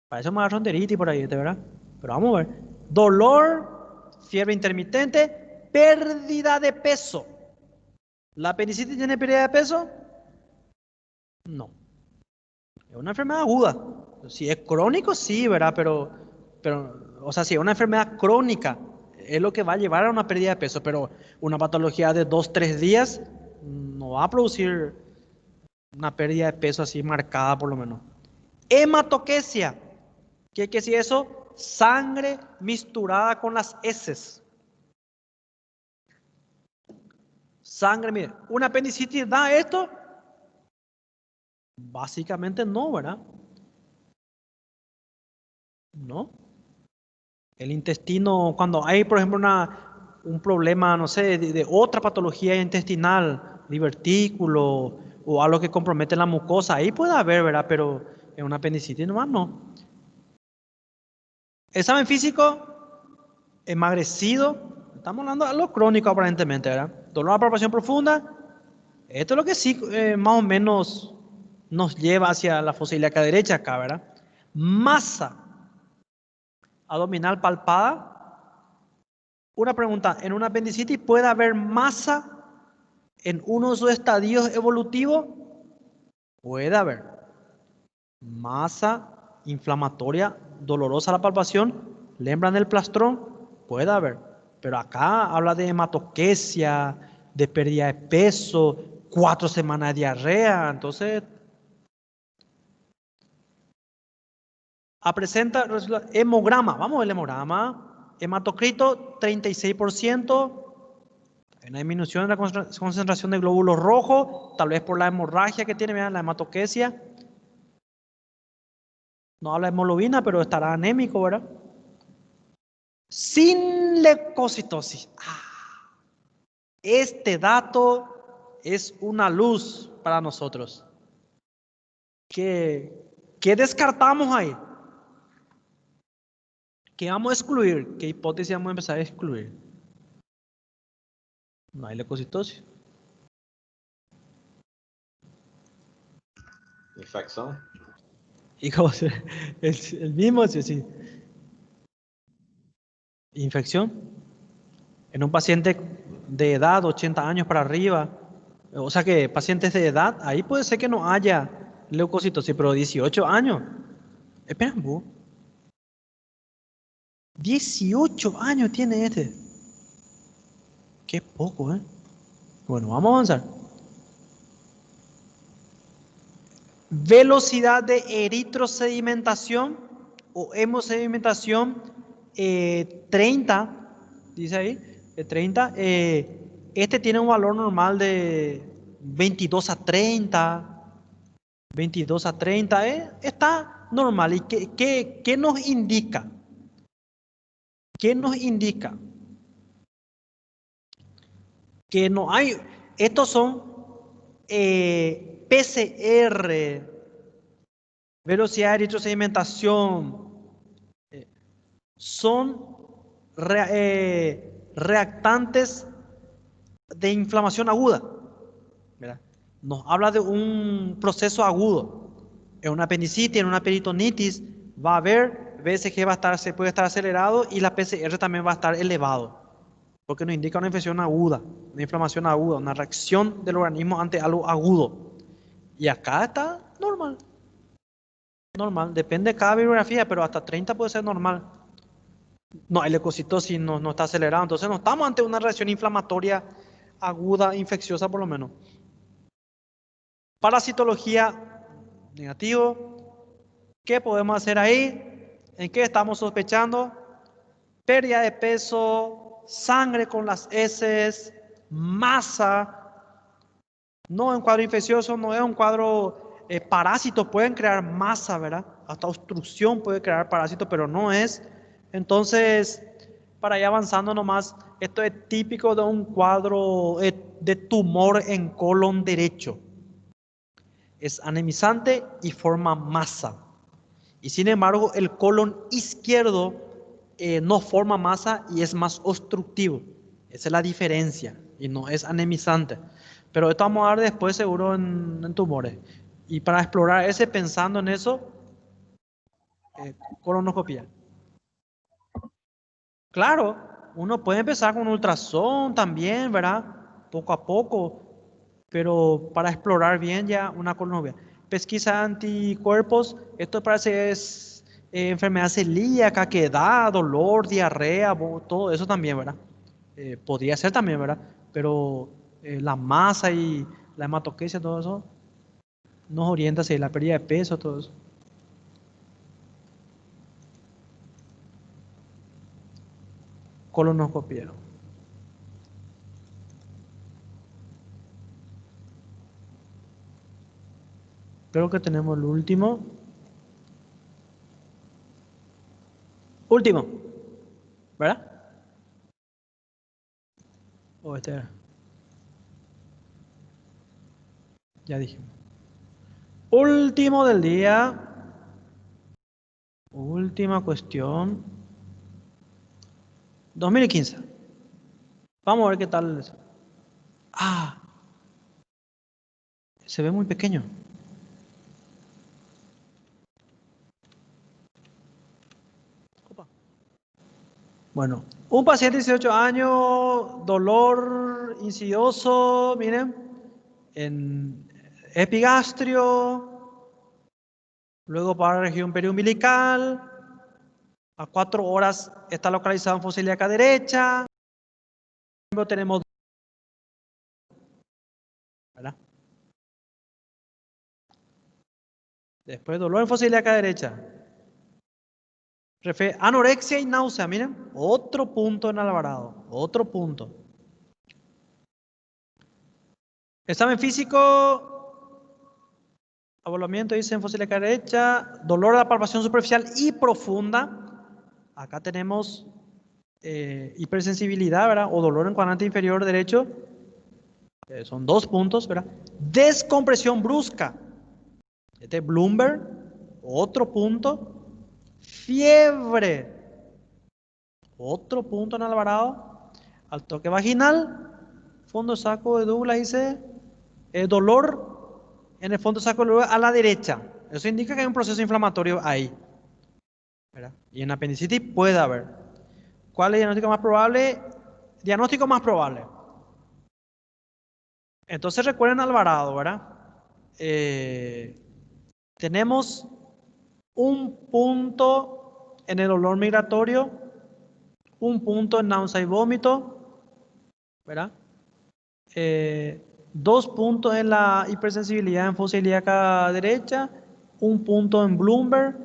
Para eso me agarró enteritis por ahí, ¿verdad? Pero vamos a ver. Dolor, fiebre intermitente, pérdida de peso. ¿La apendicitis tiene pérdida de peso? No. Es una enfermedad aguda. Si es crónico, sí, ¿verdad? Pero, o sea, si es una enfermedad crónica, es lo que va a llevar a una pérdida de peso. Pero una patología de 2-3 días no va a producir una pérdida de peso así marcada, por lo menos. Hematoquesia. ¿Qué quiere decir eso? Sangre misturada con las heces. Sangre, mire, ¿una apendicitis da esto? Básicamente no, ¿verdad? No. El intestino, cuando hay, por ejemplo, un problema, no sé, de otra patología intestinal, divertículo o algo que compromete la mucosa, ahí puede haber, ¿verdad? Pero en una apendicitis nomás no. Examen físico, emagrecido, estamos hablando de algo crónico aparentemente, ¿verdad? Dolor a palpación profunda, esto es lo que sí más o menos nos lleva hacia la fosa ilíaca derecha acá, ¿verdad? Masa abdominal palpada. Una pregunta, ¿en una apendicitis puede haber masa en uno de sus estadios evolutivos? Puede haber. Masa inflamatoria, dolorosa a la palpación, lembran del plastrón, puede haber. Pero acá habla de hematoquesia, de pérdida de peso, 4 semanas de diarrea, entonces presenta hemograma, vamos al hemograma, hematocrito 36%, Hay una disminución en la concentración de glóbulos rojos, tal vez por la hemorragia que tiene, vean, la hematoquesia. No habla de hemoglobina, pero estará anémico, ¿verdad? Sin leucocitosis. Este dato es una luz para nosotros. ¿Qué descartamos ahí? ¿Qué vamos a excluir? ¿Qué hipótesis vamos a empezar a excluir? No hay leucocitosis.
Infecção?
¿Y cómo se? El mismo, sí. Infección. En un paciente de edad, 80 años para arriba, o sea que pacientes de edad, ahí puede ser que no haya leucocitosis, pero 18 años. Espera, 18 años tiene este. Qué poco, ¿eh? Bueno, vamos a avanzar. Velocidad de eritrosedimentación o hemosedimentación 30, dice ahí, 30. Este tiene un valor normal de 22 a 30. 22 a 30, está normal. ¿Y qué nos indica? ¿Qué nos indica? Que no hay, estos son PCR, velocidad de eritrosedimentación, son reactantes de inflamación aguda. ¿Verdad? Nos habla de un proceso agudo. En una apendicitis, en una peritonitis, va a haber VSG se puede estar acelerado y la PCR también va a estar elevado. Porque nos indica una infección aguda, una inflamación aguda, una reacción del organismo ante algo agudo. Y acá está normal. Normal, depende de cada bibliografía, pero hasta 30 puede ser normal. No, el leucocitosis no está acelerado, entonces no estamos ante una reacción inflamatoria aguda, infecciosa por lo menos. Parasitología, negativo. ¿Qué podemos hacer ahí? ¿En qué estamos sospechando? Pérdida de peso, sangre con las heces, masa. No es un cuadro infeccioso, no es un cuadro parásitos, pueden crear masa, ¿verdad? Hasta obstrucción puede crear parásitos, pero no es. Entonces, para ir avanzando nomás, esto es típico de un cuadro de tumor en colon derecho. Es anemizante y forma masa. Y sin embargo, el colon izquierdo no forma masa y es más obstructivo. Esa es la diferencia y no es anemizante. Pero esto vamos a ver después seguro en tumores. Y para explorar ese, pensando en eso, colonoscopia. Claro, uno puede empezar con ultrasonido también, ¿verdad? Poco a poco. Pero para explorar bien ya una colonoscopia. Pesquisa de anticuerpos, esto parece que es enfermedad celíaca, que da dolor, diarrea, todo eso también, ¿verdad? Podría ser también, ¿verdad? Pero la masa y la hematoquesia, todo eso, nos orienta hacia la pérdida de peso, todo eso. Colonoscopia. Creo que tenemos el último. Último. ¿Verdad? O este era. Ya dijimos. Último del día. Última cuestión. 2015. Vamos a ver qué tal es. Se ve muy pequeño. Bueno, un paciente de 18 años, dolor insidioso, miren, en epigastrio, luego para la región periumbilical, a 4 horas está localizado en fosa ilíaca derecha, tenemos, ¿verdad? Después dolor en fosa ilíaca derecha. Anorexia y náusea, miren, otro punto en Alvarado, otro punto. Examen físico, abolamiento, dice en fosa ilíaca derecha, dolor a la palpación superficial y profunda. Acá tenemos hipersensibilidad, ¿verdad? O dolor en cuadrante inferior derecho. Son 2 puntos, ¿verdad? Descompresión brusca. Este es Bloomberg, otro punto. Fiebre, otro punto en Alvarado. Al toque vaginal, fondo saco de Douglas dice dolor en el fondo saco de Douglas a la derecha. Eso indica que hay un proceso inflamatorio ahí, ¿verdad? Y en apendicitis puede haber. ¿Cuál es el diagnóstico más probable? Diagnóstico más probable. Entonces recuerden Alvarado, ¿verdad? Tenemos un punto en el olor migratorio, un punto en náusea y vómito, ¿verdad? 2 puntos en la hipersensibilidad en fosa ilíaca derecha, un punto en Bloomberg,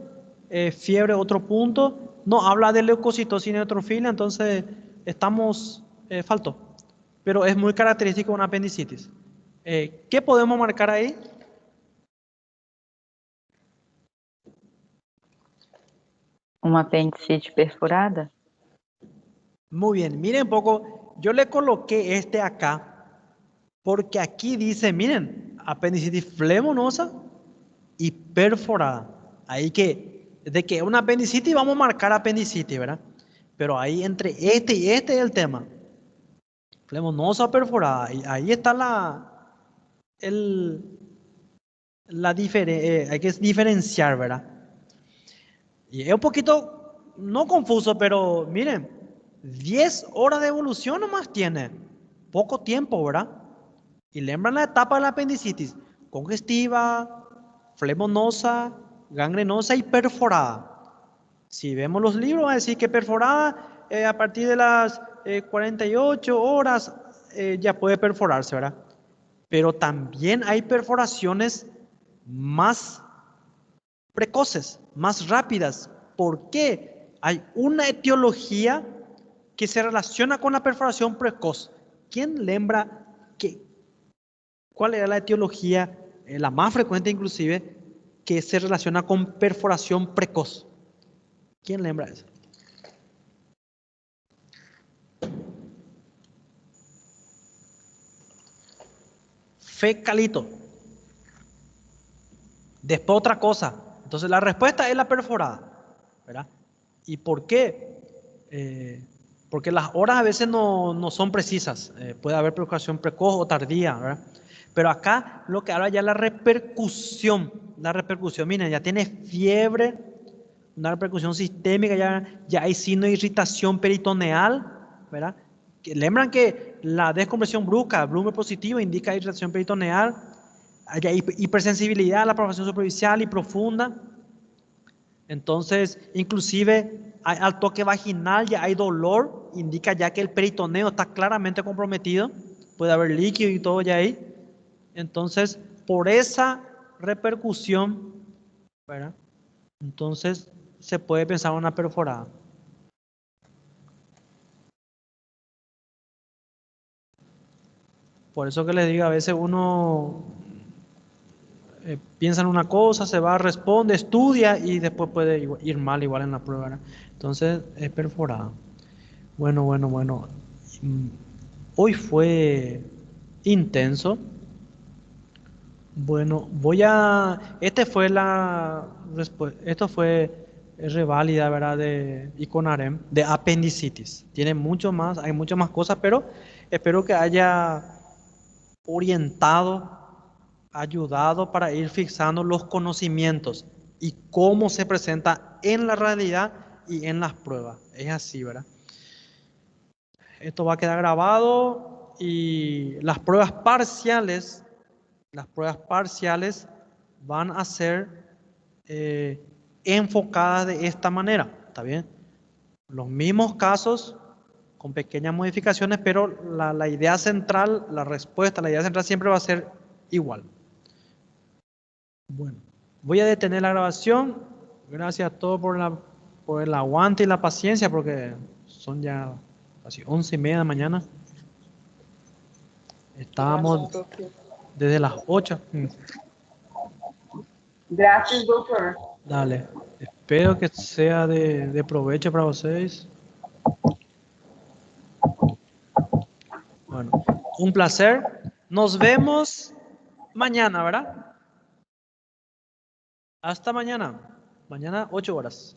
fiebre otro punto. No habla de leucocitosis y neutrofilia, entonces estamos, faltó. Pero es muy característico de una apendicitis. ¿Qué podemos marcar ahí?
Uma apendicite perfurada?
Muy bien, miren un poco, yo le coloqué este acá, porque aquí dice, miren, apendicitis flemonosa y perforada. Ahí que, de que una apendicitis vamos a marcar apendicitis, ¿verdad? Pero ahí entre este y este es el tema. Flemonosa o perforada, y ahí está hay que diferenciar, ¿verdad? Y es un poquito, no confuso, pero miren, 10 horas de evolución nomás tiene. Poco tiempo, ¿verdad? Y lembran la etapa de la apendicitis. Congestiva, flemonosa, gangrenosa y perforada. Si vemos los libros, va a decir que perforada a partir de las 48 horas ya puede perforarse, ¿verdad? Pero también hay perforaciones más precoces, más rápidas. ¿Por qué? Hay una etiología que se relaciona con la perforación precoz. ¿Quién lembra cuál era la etiología, la más frecuente inclusive, que se relaciona con perforación precoz? ¿Quién lembra eso? Fecalito. Después otra cosa. Entonces la respuesta es la perforada, ¿verdad? ¿Y por qué? Porque las horas a veces no son precisas. Puede haber perforación precoz o tardía, ¿verdad? Pero acá lo que habla ya es la repercusión. La repercusión, miren, ya tiene fiebre, una repercusión sistémica, ya hay signo de irritación peritoneal, ¿verdad? Lembran que la descompresión brusca, Bloomberg positivo, indica irritación peritoneal. Hay hipersensibilidad a la palpación superficial y profunda. Entonces, inclusive al toque vaginal ya hay dolor, indica ya que el peritoneo está claramente comprometido. Puede haber líquido y todo ya ahí. Entonces, por esa repercusión, ¿verdad? Entonces, se puede pensar en una perforada. Por eso que les digo, a veces uno piensa en una cosa, se va, responde, estudia y después puede ir mal igual en la prueba, ¿verdad? Entonces, es perforada. Bueno. Hoy fue intenso. Bueno, esto fue reválida, ¿verdad? De Iconarem, de apendicitis. Tiene mucho más, hay muchas más cosas, pero espero que haya orientado, ayudado para ir fixando los conocimientos y cómo se presenta en la realidad y en las pruebas. Es así, ¿verdad? Esto va a quedar grabado y las pruebas parciales van a ser enfocadas de esta manera, ¿está bien? Los mismos casos con pequeñas modificaciones, pero la idea central, la idea central siempre va a ser igual. Bueno, voy a detener la grabación. Gracias a todos por el aguante y la paciencia, porque son ya casi 11:30 de la mañana. Estábamos... desde las 8.
Gracias, doutor.
Dale. Espero que sea de provecho para ustedes. Bueno, un placer. Nos vemos mañana, ¿verdad? Hasta mañana. Mañana 8 horas.